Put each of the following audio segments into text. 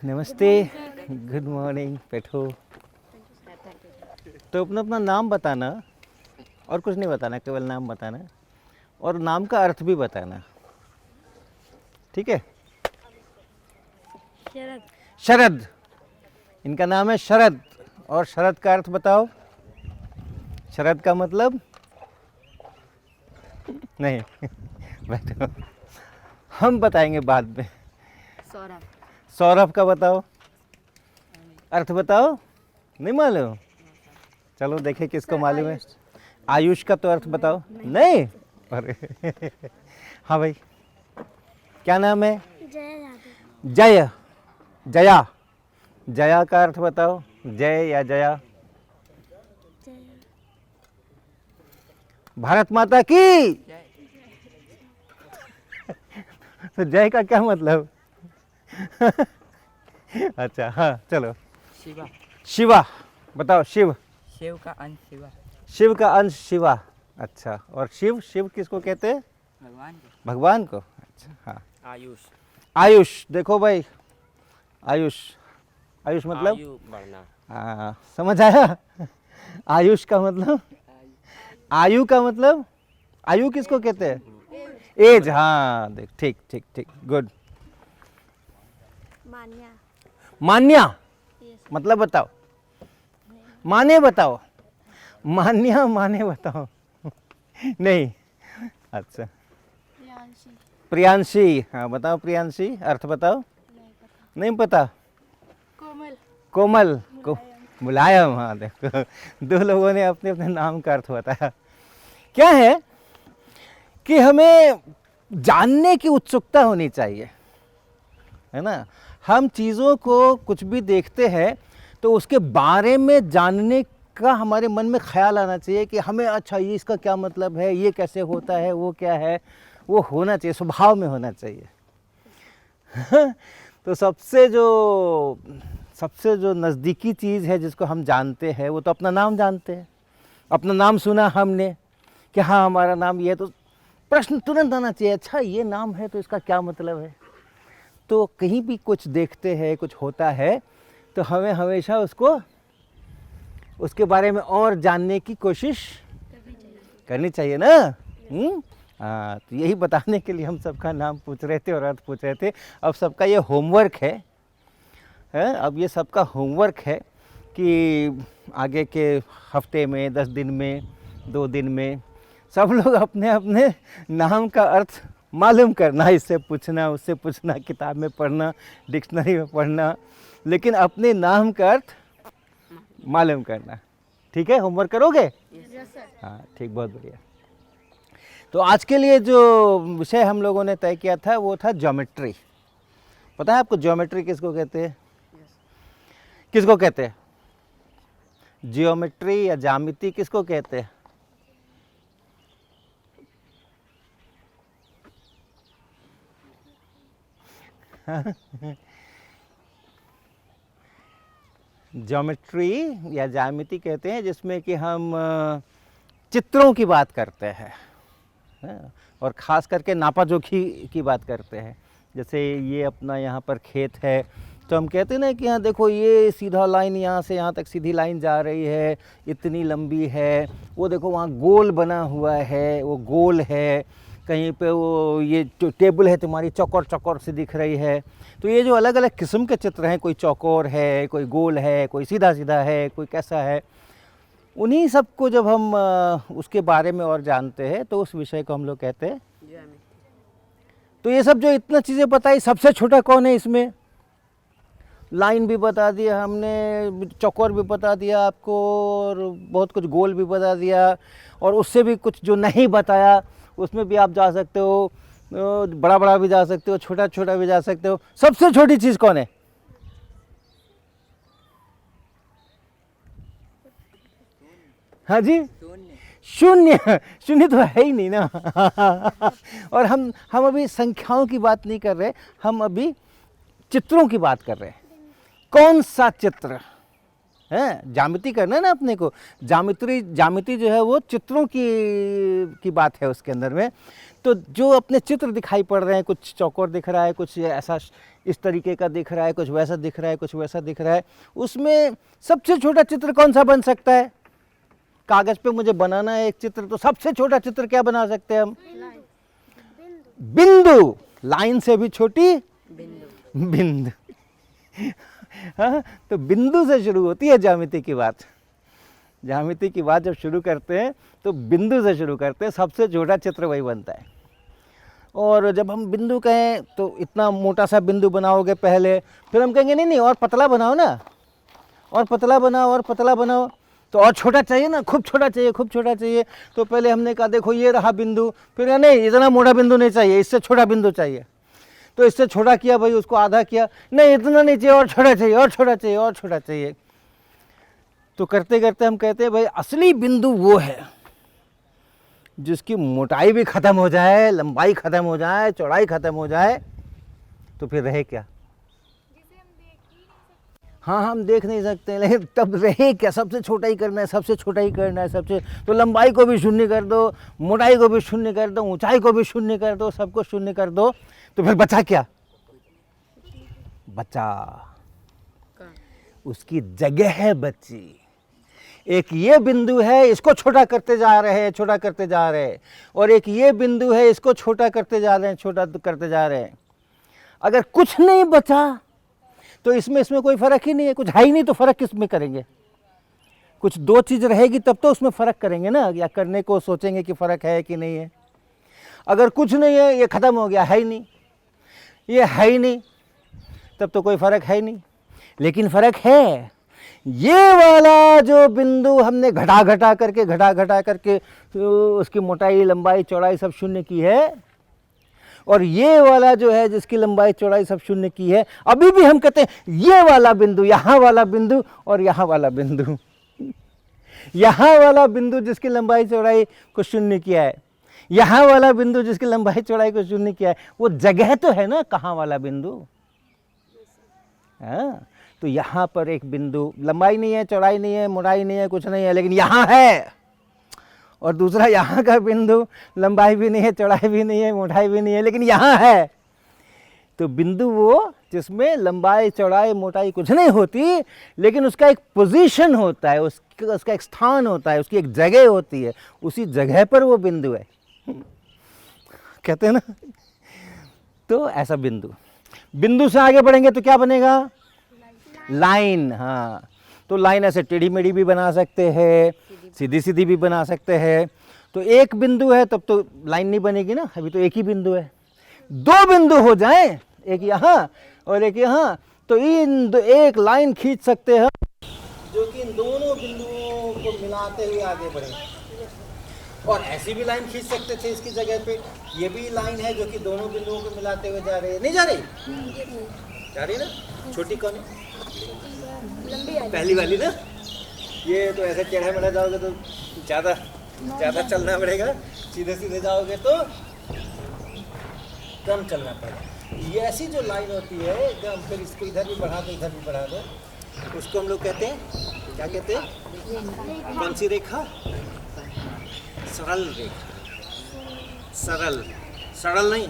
नमस्ते, good morning, बैठो। तो अपना अपना नाम बताना और कुछ नहीं बताना, केवल नाम बताना और नाम का अर्थ भी बताना, ठीक है। शरद। शरद, इनका नाम है शरद। और शरद का अर्थ बताओ। शरद का मतलब नहीं बैठो, हम बताएंगे बाद में। सौरभ। सौरभ का बताओ, अर्थ बताओ। नहीं मालूम, चलो देखें किसको मालूम है। आयुष का तो अर्थ बताओ। नहीं, अरे हाँ भाई, क्या नाम है? जय। जया, जया का अर्थ बताओ। जय या जया। भारत माता की। तो जय का क्या मतलब? अच्छा हाँ चलो। शिवा। शिवा बताओ। शिव, शिव का अंश शिवा। शिव का अंश शिवा। अच्छा, और शिव, शिव किसको कहते हैं? भगवान को। भगवान को। अच्छा हाँ। आयुष। आयुष, देखो भाई, आयुष, आयुष मतलब आयु बढ़ना। हाँ, समझ आया। आयुष का मतलब, आयु का मतलब, आयु किसको कहते हैं? एज, हाँ देख, ठीक ठीक ठीक, गुड। मान्या। मान्या मतलब बताओ। माने बताओ। मान्या माने बताओ। नहीं, अच्छा। प्रियांशी, हाँ बताओ प्रियांशी, अर्थ बताओ। नहीं पता। कोमल। कोमल को मुलायम, हाँ देखो, दो लोगों ने अपने अपने नाम का अर्थ बताया। क्या है कि हमें जानने की उत्सुकता होनी चाहिए, है ना। हम चीज़ों को कुछ भी देखते हैं तो उसके बारे में जानने का हमारे मन में ख्याल आना चाहिए कि हमें, अच्छा ये इसका क्या मतलब है, ये कैसे होता है, वो क्या है, वो होना चाहिए, स्वभाव में होना चाहिए। तो सबसे जो नज़दीकी चीज़ है जिसको हम जानते हैं वो तो अपना नाम जानते हैं। अपना नाम सुना हमने कि हाँ हमारा नाम ये है, तो प्रश्न तुरंत आना चाहिए, अच्छा ये नाम है तो इसका क्या मतलब है। तो कहीं भी कुछ देखते हैं, कुछ होता है, तो हमें हमेशा उसके बारे में और जानने की कोशिश करनी चाहिए ना। हाँ, तो यही बताने के लिए हम सबका नाम पूछ रहे थे और अर्थ पूछ रहे थे। अब सबका ये होमवर्क है, अब ये सबका होमवर्क है कि आगे के हफ्ते में, 10 दिन में, 2 दिन में सब लोग अपने अपने नाम का अर्थ मालूम करना, इससे पूछना, उससे पूछना, किताब में पढ़ना, डिक्शनरी में पढ़ना, लेकिन अपने नाम का अर्थ मालूम करना। ठीक है, होमवर्क करोगे? हाँ ठीक, बहुत बढ़िया। तो आज के लिए जो विषय हम लोगों ने तय किया था वो था ज्योमेट्री। पता है आपको ज्योमेट्री किसको कहते हैं? किसको कहते हैं? जियोमेट्री या ज्यामिति किसको कहते हैं? ज्योमेट्री या ज्यामिति कहते हैं जिसमें कि हम चित्रों की बात करते हैं, और ख़ास करके नापाजोखी की बात करते हैं। जैसे ये अपना यहाँ पर खेत है, तो हम कहते हैं ना कि यहाँ देखो ये सीधा लाइन यहाँ से यहाँ तक सीधी लाइन जा रही है, इतनी लंबी है। वो देखो वहाँ गोल बना हुआ है, वो गोल है। कहीं पे वो ये जो टेबल है तुम्हारी चौकोर चौकोर से दिख रही है। तो ये जो अलग अलग किस्म के चित्र हैं, कोई चौकोर है, कोई गोल है, कोई सीधा सीधा है, कोई कैसा है, उन्हीं सब को जब हम उसके बारे में और जानते हैं तो उस विषय को हम लोग कहते हैं। तो ये सब जो इतना चीज़ें बताई, सबसे छोटा कौन है इसमें? लाइन भी बता दिया हमने, चौकोर भी बता दिया आपको, और बहुत कुछ गोल भी बता दिया, और उससे भी कुछ जो नहीं बताया उसमें भी आप जा सकते हो, बड़ा बड़ा भी जा सकते हो, छोटा छोटा भी जा सकते हो। सबसे छोटी चीज़ कौन है? हाँ जी, शून्य। शून्य तो है ही नहीं ना। और हम अभी संख्याओं की बात नहीं कर रहे, हम अभी चित्रों की बात कर रहे हैं। कौन सा चित्र है? ज्यामिति करना है ना अपने को। ज्यामिति जो है वो चित्रों की बात है उसके अंदर में। तो जो अपने चित्र दिखाई पड़ रहे हैं, कुछ चौकोर दिख रहा है, कुछ ऐसा इस तरीके का दिख रहा है, कुछ वैसा दिख रहा है, कुछ वैसा दिख रहा है। उसमें सबसे छोटा चित्र कौन सा बन सकता है? कागज पे मुझे बनाना है एक चित्र, तो सबसे छोटा चित्र क्या बना सकते हैं हम? बिंदु। लाइन से भी छोटी बिंदु। हाँ, तो बिंदु से शुरू होती है ज्यामिति की बात। ज्यामिति की बात जब शुरू करते हैं तो बिंदु से शुरू करते हैं, सबसे छोटा चित्र वही बनता है। और जब हम बिंदु कहें तो इतना मोटा सा बिंदु बनाओगे पहले, फिर हम कहेंगे नहीं नहीं और पतला बनाओ ना, और पतला बनाओ और पतला बनाओ, तो और छोटा चाहिए ना, खूब छोटा चाहिए, खूब छोटा चाहिए। तो पहले हमने कहा देखो ये रहा बिंदु, फिर नहीं इतना मोटा बिंदु नहीं चाहिए, इससे छोटा बिंदु चाहिए। तो इससे छोटा किया भाई, उसको आधा किया, नहीं इतना नहीं चाहिए, और छोटा चाहिए, और छोटा चाहिए, और छोटा चाहिए। तो करते करते हम कहते हैं भाई असली बिंदु वो है जिसकी मोटाई भी खत्म हो जाए, लंबाई खत्म हो जाए, चौड़ाई खत्म हो जाए, तो फिर रहे क्या? हाँ हम देख नहीं सकते, लेकिन तब रहे क्या? सबसे छोटा ही करना है, सबसे छोटा ही करना है, सबसे। तो लंबाई को भी शून्य कर दो, मोटाई को भी शून्य कर दो, ऊंचाई को भी शून्य कर दो, सबको शून्य कर दो, तो फिर बचा क्या? बचा उसकी जगह है बची। एक ये बिंदु है, इसको छोटा करते जा रहे हैं, छोटा करते जा रहे हैं, और एक ये बिंदु है, इसको छोटा करते जा रहे हैं, छोटा करते जा रहे हैं। अगर कुछ नहीं बचा तो इसमें कोई फर्क ही नहीं है, कुछ है ही नहीं, तो फर्क किस में करेंगे? कुछ दो चीज रहेगी तब तो उसमें फर्क करेंगे ना, या करने को सोचेंगे कि फर्क है कि नहीं है। अगर कुछ नहीं है, ये खत्म हो गया, है ही नहीं, ये है ही नहीं, तब तो कोई फर्क है ही नहीं। लेकिन फर्क है, ये वाला जो बिंदु हमने घटा घटा करके उसकी मोटाई लंबाई चौड़ाई सब शून्य की है, और ये वाला जो है जिसकी लंबाई चौड़ाई सब शून्य की है, अभी भी हम कहते हैं ये वाला बिंदु, यहाँ वाला बिंदु और यहाँ वाला बिंदु। यहाँ वाला बिंदु जिसकी लंबाई चौड़ाई को शून्य किया है, यहाँ वाला बिंदु जिसकी लंबाई चौड़ाई को शून्य किया है, वो जगह तो है ना कहाँ वाला बिंदु। हाँ, तो यहाँ पर एक बिंदु, लंबाई नहीं है, चौड़ाई नहीं है, मोटाई नहीं है, कुछ नहीं है, लेकिन यहाँ है। और दूसरा यहाँ का बिंदु, लंबाई भी नहीं है, चौड़ाई भी नहीं है, मोटाई भी नहीं है, लेकिन यहाँ है। तो बिंदु वो जिसमें लंबाई चौड़ाई मोटाई कुछ नहीं होती, लेकिन उसका एक पोजीशन होता है, उसका एक स्थान होता है, उसकी एक जगह होती है, उसी जगह पर वो बिंदु है। कहते हैं ना, तो ऐसा बिंदु। बिंदु से आगे बढ़ेंगे तो क्या बनेगा? लाइन। हाँ, तो लाइन ऐसे टेढ़ी मेढ़ी भी बना सकते हैं, सीधी सीधी भी बना सकते हैं। तो एक बिंदु है तब तो लाइन नहीं बनेगी ना, अभी तो एक ही बिंदु है। दो बिंदु हो जाए, एक यहाँ और एक यहाँ, तो एक लाइन खींच सकते हैं जो कि इन दोनों बिंदुओं को मिलाते हुए आगे बढ़े। और ऐसी भी लाइन खींच सकते थे इसकी जगह पे, ये भी लाइन है जो कि दोनों बिंदुओं को मिलाते हुए जा रही है। नहीं जा रही? जा रही ना? छोटी कौन है? पहली वाली ना। ये तो ऐसे टेढ़ा मेढ़ा जाओगे तो ज़्यादा चलना पड़ेगा, सीधे सीधे जाओगे तो कम चलना पड़ेगा। ये ऐसी जो लाइन होती है एकदम, फिर इसको इधर भी बढ़ा दो, इधर भी बढ़ा दो, उसको हम लोग कहते हैं, क्या कहते हैं? कौन सी रेखा? सरल रेखा। सरल, सड़ल नहीं।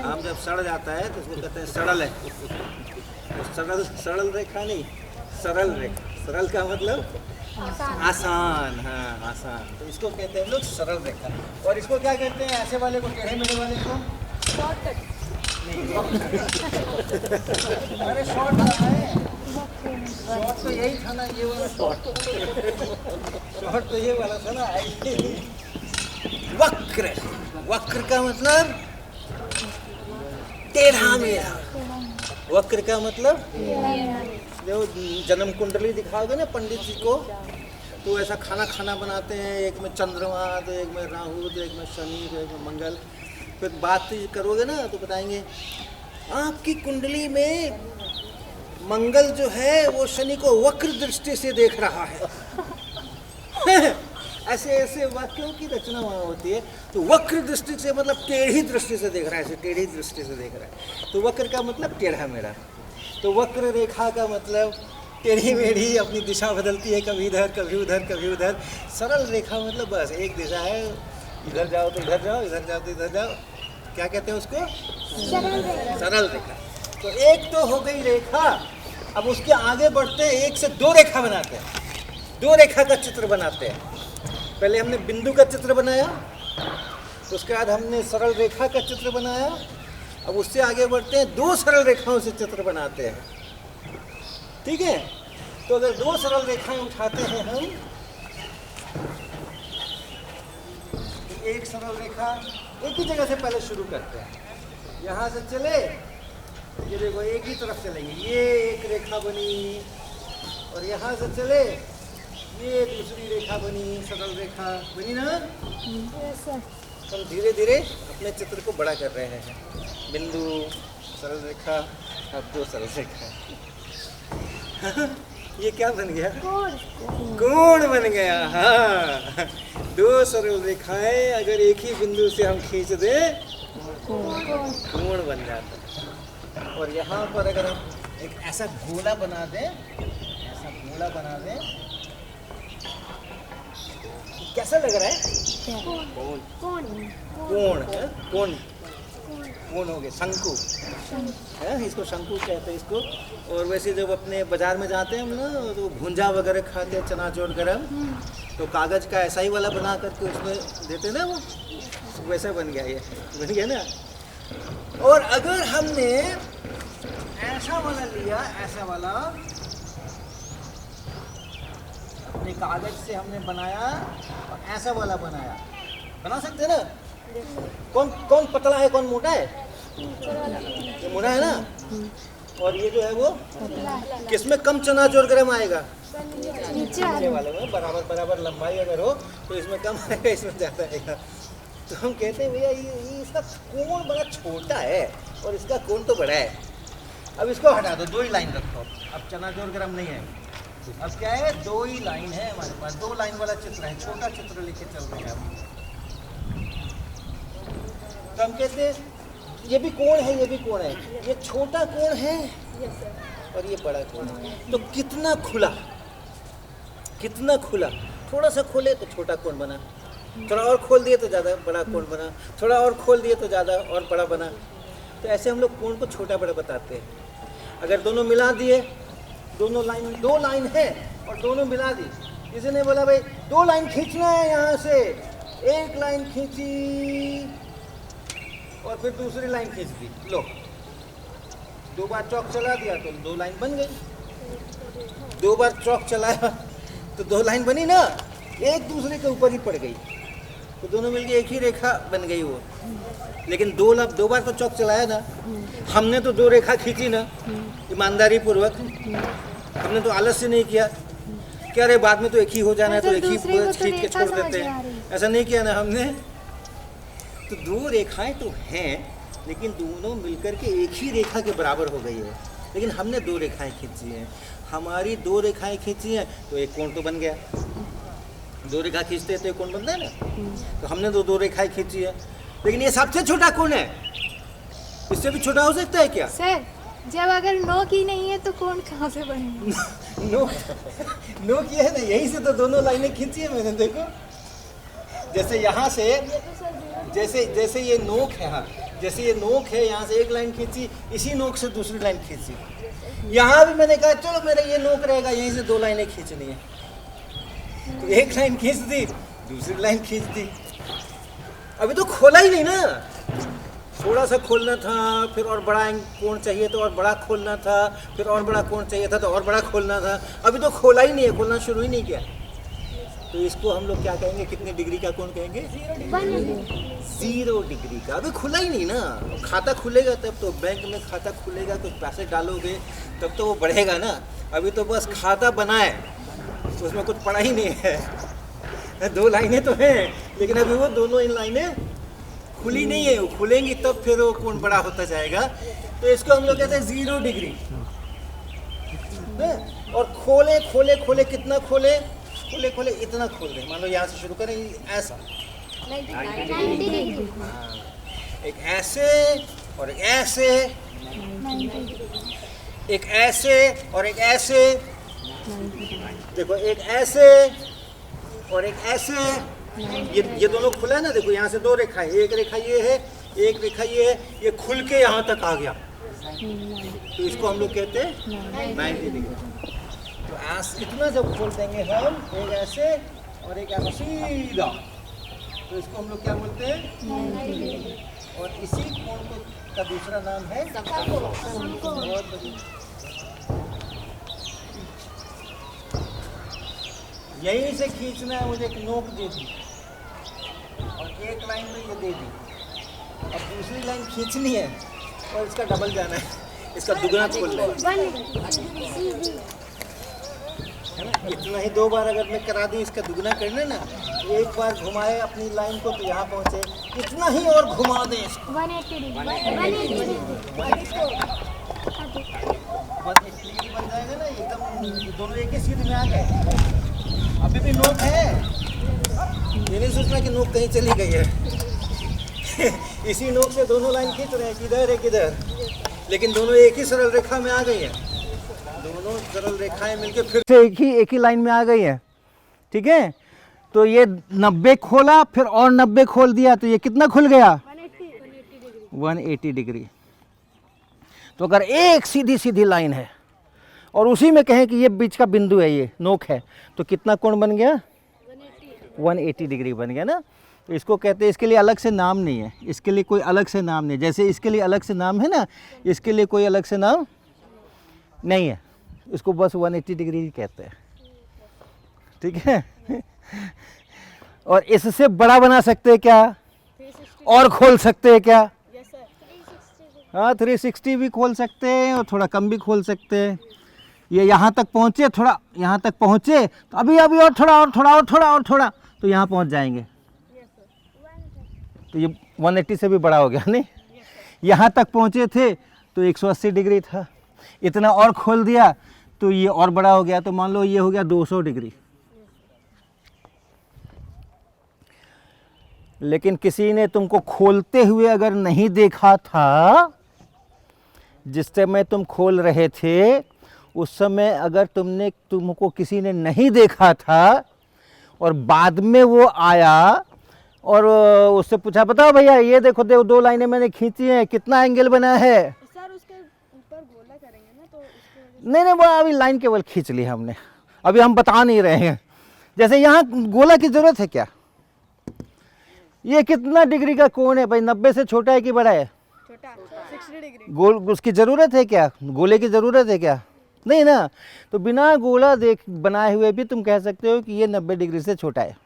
आम जब सड़ जाता है तो उसको कहते हैं सड़ल है। तो सड़ल रेखा नहीं, सरल रेखा। सरल का मतलब आसान। हाँ, आसान, तो इसको कहते हैं हम लोग सरल रेखा। और इसको क्या कहते हैं, ऐसे वाले को, टेढ़े मेढ़े वाले को? शॉर्टकट। अरे शॉर्ट है, शॉर्ट तो यही था ना, ये वाला शॉर्ट। शॉर्ट तो ये वाला था ना। वक्र, वक्र का मतलब टेढ़ा मेढ़ा। वक्र का मतलब जो जन्म कुंडली दिखाओगे ना पंडित जी को, तो ऐसा खाना बनाते हैं, एक में चंद्रमा, तो एक में राहु, तो एक में शनि, तो एक में मंगल। फिर बात करोगे ना तो बताएंगे आपकी कुंडली में मंगल जो है वो शनि को वक्र दृष्टि से देख रहा है। ऐसे ऐसे वाक्यों की रचना वहाँ होती है। तो वक्र दृष्टि से मतलब टेढ़ी दृष्टि से देख रहा है, ऐसे टेढ़ी दृष्टि से देख रहा है। तो वक्र का मतलब टेढ़ा मेढ़ा। तो वक्र रेखा का मतलब टेढ़ी मेढ़ी, अपनी दिशा बदलती है, कभी इधर कभी उधर कभी उधर। सरल रेखा मतलब बस एक दिशा है, इधर जाओ तो इधर जाओ, इधर जाओ तो इधर जाओ। क्या कहते हैं उसको? सरल रेखा। तो एक तो हो गई रेखा। अब उसके आगे बढ़ते हैं, एक से दो रेखा बनाते हैं, दो रेखा का चित्र बनाते हैं। पहले हमने बिंदु का चित्र बनाया, उसके बाद हमने सरल रेखा का चित्र बनाया। अब उससे आगे बढ़ते हैं, दो सरल रेखाओं से चित्र बनाते हैं। ठीक है, तो अगर दो सरल रेखाएं उठाते हैं हम, तो एक सरल रेखा एक ही जगह से पहले शुरू करते हैं। यहाँ से चले, ये देखो एक ही तरफ चलेंगे, ये एक रेखा बनी, और यहाँ से चले ये दूसरी रेखा बनी, सरल रेखा बनी ना। हम धीरे धीरे अपने चित्र को बड़ा कर रहे हैं। बिंदु, सरल रेखा, अब दो सरल रेखा। ये क्या बन गया? कोण बन गया। हाँ, दो सरल रेखाएं अगर एक ही बिंदु से हम खींच दें, कोण बन जाता है। और यहाँ पर अगर हम एक ऐसा गोला बना दें, ऐसा गोला बना दें, कैसा लग रहा है? कोण है, कोण कोण हो गया, शंकु है, इसको शंकु कहते हैं इसको। और वैसे जब अपने बाजार में जाते हैं हम ना, तो भुंजा वगैरह खाते हैं, चनाचोर गरम, तो कागज का ऐसा ही वाला बना करके उसमें देते ना, वो वैसा बन गया, ये बन गया ना। और अगर हमने ऐसा वाला लिया, ऐसा वाला अपने कागज से हमने बनाया और ऐसा वाला बनाया, बना सकते हैं ना। कौन कौन पतला है, कौन मोटा है? ये मोटा है ना, और ये जो है वो किसमें कम चनाचोर गरम आएगा? नीचे वाले में। बराबर बराबर लंबाई अगर हो तो इसमें कम आएगा, इसमें ज़्यादा आएगा। तो हम कहते हैं भैया ये इसका कोण बड़ा छोटा है और इसका कोण तो बड़ा है। अब इसको हटा दो, दो ही लाइन रखो। अब चनाचोर गरम नहीं है, अब क्या है, दो ही लाइन है हमारे पास, दो लाइन वाला चित्र है, छोटा चित्र लेके चल रहे हैं हम। तो हम कहते हैं ये भी कोण है, ये भी कोण है, ये छोटा कोण है और ये बड़ा कोण है। तो कितना खुला, कितना खुला, थोड़ा सा खोले तो छोटा कोण बना, थोड़ा और खोल दिए तो ज़्यादा बड़ा कोण बना, थोड़ा और खोल दिए तो ज़्यादा और बड़ा बना। तो ऐसे हम लोग कोण को छोटा बड़ा बताते हैं। अगर दोनों मिला दिए, दोनों लाइन, दो लाइन है और दोनों मिला दी, किसी ने बोला भाई दो लाइन खींचना है, यहाँ से एक लाइन खींची और फिर दूसरी लाइन खींच दी, लो दो बार चौक चला दिया तो दो लाइन बन गई। दो बार चौक चलाया तो दो लाइन बनी ना, एक दूसरे के ऊपर ही पड़ गई, तो दोनों मिलके एक ही रेखा बन गई वो। लेकिन दो बार तो चौक चलाया ना, हमने तो दो रेखा खींची ना ईमानदारी पूर्वक, हमने तो आलस से नहीं किया कि अरे बाद में तो एक ही हो जाना है तो एक ही खींच के छोड़ देते हैं, ऐसा नहीं किया ना हमने। तो दो रेखाएं तो हैं लेकिन दोनों मिलकर के एक ही रेखा के बराबर हो गई है, लेकिन हमने दो रेखाएं खींची हैं। हमारी दो रेखाएं खींची हैं तो एक कोण तो बन गया, दो रेखा खींचते तो एक कोण बनता है ना। तो हमने दो रेखाएं खींची है, लेकिन ये सबसे छोटा कोण है, इससे भी छोटा हो सकता है क्या? सर जब अगर नो की नहीं है तो कोण कहाँ से बनेगा? नो किया है ना, यहीं से तो दोनों लाइनें खींची है मैंने, देखो जैसे यहाँ से, जैसे ये नोक है, हाँ जैसे ये नोक है, यहाँ से एक लाइन खींची, इसी नोक से दूसरी लाइन खींची। यहाँ भी मैंने कहा चलो मेरा ये नोक रहेगा, यहीं से दो लाइनें खींचनी है, तो एक लाइन खींच दी, दूसरी लाइन खींच दी। अभी तो खोला ही नहीं ना, थोड़ा सा खोलना था, फिर और बड़ा कोण चाहिए तो और बड़ा खोलना था, फिर और बड़ा कोण चाहिए था तो और बड़ा खोलना था। अभी तो खोला ही नहीं है, खोलना शुरू ही नहीं किया। तो इसको हम लोग क्या कहेंगे, कितने डिग्री का कोण कहेंगे? 0 डिग्री का। अभी खुला ही नहीं ना, खाता खुलेगा तब तो, बैंक में खाता खुलेगा, कुछ पैसे डालोगे तब तो वो बढ़ेगा ना। अभी तो बस खाता बनाए, उसमें कुछ पड़ा ही नहीं है। दो लाइनें तो हैं लेकिन अभी वो दोनों इन लाइनें खुली नहीं है, वो खुलेंगी तब फिर वो कोण बड़ा होता जाएगा। तो इसको हम लोग कहते हैं 0 डिग्री। और खोले खोले खोले, कितना खोले, खोले खोले इतना खोल दें। मान लो यहाँ से शुरू करें ऐसा, 90 डिग्री, एक ऐसे और एक ऐसे, एक ऐसे और एक ऐसे, देखो एक ऐसे और एक ऐसे, ये दोनों खुला है ना। देखो यहाँ से दो रेखा है, एक रेखा ये है, एक रेखा ये है, ये खुल के यहाँ तक आ गया, तो इसको हम लोग कहते हैं 90 डिग्री। तो ऐसे इतना जब खोल देंगे हम, एक ऐसे और एक ऐसा सीधा, तो इसको हम लोग क्या बोलते हैं? और इसी कोण को का दूसरा नाम है बहुत बढ़िया। यहीं से खींचना है, मुझे एक नोक दे दी और एक लाइन में ये दे दी। अब दूसरी लाइन खींचनी है और इसका डबल जाना है, इसका दुगना खोलना है ना। इतना ही 2 बार अगर मैं करा दूँ, इसका दुगना करना ना, एक बार घुमाए अपनी लाइन को तो यहाँ पहुँचे, इतना ही और घुमा दें इसको 180 डिग्री बन जाएगा ना एकदम, दोनों एक ही सीध में आ गए। अभी भी नोक है, ये नहीं सोचना कि नोक कहीं चली गई है। इसी नोक से दोनों लाइन खींच रहे हैं, किधर है किधर, लेकिन दोनों एक ही सरल रेखा में आ गई है। दोनों सरल रेखाएं मिलके फिर से एक ही लाइन में आ गई है। ठीक है, तो ये 90 खोला, फिर और 90 खोल दिया, तो ये कितना खुल गया? 180 डिग्री। तो अगर एक सीधी सीधी लाइन है और उसी में कहें कि ये बीच का बिंदु है, ये नोक है, तो कितना कोण बन गया? 180 डिग्री बन गया ना। तो इसको कहते हैं, इसके लिए अलग से नाम नहीं है, इसके लिए कोई अलग से नाम नहीं, जैसे इसके लिए अलग से नाम है ना, इसके लिए कोई अलग से नाम नहीं है, इसको बस 180 डिग्री ही कहते हैं। ठीक है, और इससे बड़ा बना सकते हैं क्या? और खोल सकते हैं क्या? हाँ, 360 भी खोल सकते हैं और थोड़ा कम भी खोल सकते हैं। ये यहाँ तक पहुँचे, थोड़ा यहाँ तक पहुँचे, तो अभी और थोड़ा तो यहाँ पहुँच जाएंगे। तो ये 180 से भी बड़ा हो गया नहीं? यहाँ तक पहुँचे थे तो 180 डिग्री था, इतना और खोल दिया तो ये और बड़ा हो गया, तो मान लो ये हो गया 200 डिग्री। लेकिन किसी ने तुमको खोलते हुए अगर नहीं देखा था, जिस समय तुम खोल रहे थे उस समय अगर तुमको किसी ने नहीं देखा था और बाद में वो आया और उससे पूछा, बताओ भैया ये देखो 2 लाइनें मैंने खींची हैं, कितना एंगल बना है? सर उसके ऊपर गोला करेंगे ना, तो नहीं, वो अभी लाइन केवल खींच ली हमने, अभी हम बता नहीं रहे हैं। जैसे यहाँ गोला की जरूरत है क्या? ये कितना डिग्री का कोण है भाई? 90 से छोटा है कि बड़ा है? छोटा, 60 डिग्री। गोल उसकी ज़रूरत है क्या? गोले की ज़रूरत है क्या? नहीं ना। तो बिना गोला बनाए हुए भी तुम कह सकते हो कि ये 90 डिग्री से छोटा है।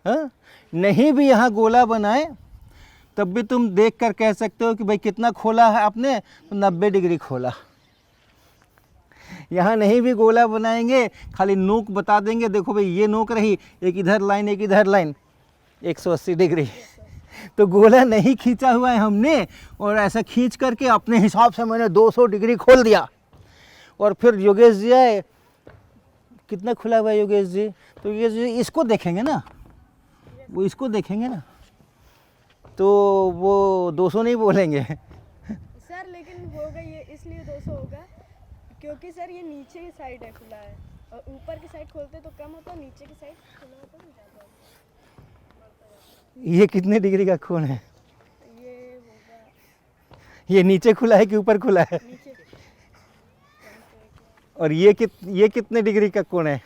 हाँ, नहीं भी यहाँ गोला बनाए तब भी तुम देख कर कह सकते हो कि भाई कितना खोला है आपने? तो 90 डिग्री खोला। यहाँ नहीं भी गोला बनाएंगे, खाली नोक बता देंगे, देखो भाई ये नोक रही, एक इधर लाइन एक इधर लाइन, 180 डिग्री। तो गोला नहीं खींचा हुआ है हमने, और ऐसा खींच करके अपने हिसाब से मैंने 200 डिग्री खोल दिया। और फिर योगेश जी आए, कितना खुला हुआ है योगेश जी? तो योगेश जी इसको देखेंगे ना, वो इसको देखेंगे ना, तो वो 200 नहीं बोलेंगे। सर लेकिन होगा ये इसलिए 200 होगा क्योंकि सर ये नीचे की साइड है खुला है, और ऊपर की साइड खोलते तो कम होता, नीचे की साइड खुला होता तो ज़्यादा होता। ये कितने डिग्री का कोण है? ये होगा, ये नीचे खुला है कि ऊपर खुला है? नीचे। और ये कितने डिग्री का कोण है?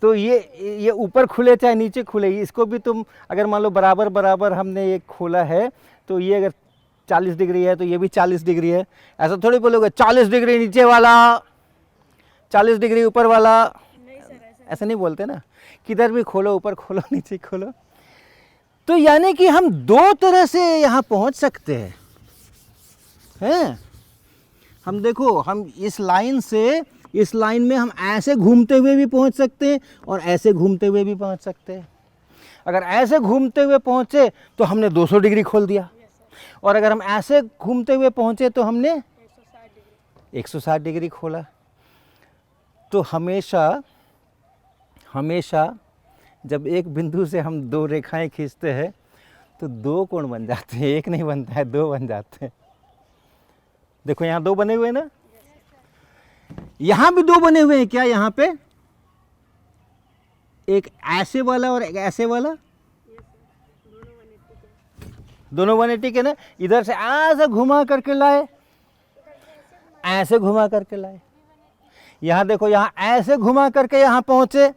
तो ये ऊपर खुले चाहे नीचे खुले, इसको भी तुम अगर मान लो बराबर बराबर हमने ये खोला है, तो ये अगर 40 डिग्री है तो ये भी 40 डिग्री है। ऐसा थोड़ी बोलोगे 40 डिग्री नीचे वाला, 40 डिग्री ऊपर वाला, नहीं सर ऐसा नहीं बोलते ना। किधर भी खोलो, ऊपर खोलो नीचे खोलो। तो यानी कि हम 2 तरह से यहाँ पहुँच सकते हैं। हम देखो, हम इस लाइन से इस लाइन में हम ऐसे घूमते हुए भी पहुंच सकते हैं और ऐसे घूमते हुए भी पहुंच सकते हैं। अगर ऐसे घूमते हुए पहुंचे तो हमने 200 डिग्री खोल दिया, और अगर हम ऐसे घूमते हुए पहुंचे तो हमने 160 डिग्री खोला। तो हमेशा जब एक बिंदु से हम 2 रेखाएं खींचते हैं तो 2 कोण बन जाते हैं, एक नहीं बनता है, 2 बन जाते हैं। देखो यहाँ 2 बने हुए हैं ना, यहाँ भी 2 बने हुए हैं क्या? यहाँ पे एक ऐसे वाला और एक ऐसे वाला, दोनों 180 के ना। इधर से ऐसे घुमा करके लाए, ऐसे घुमा करके लाए। यहाँ देखो, यहाँ ऐसे घुमा करके यहाँ पहुंचे,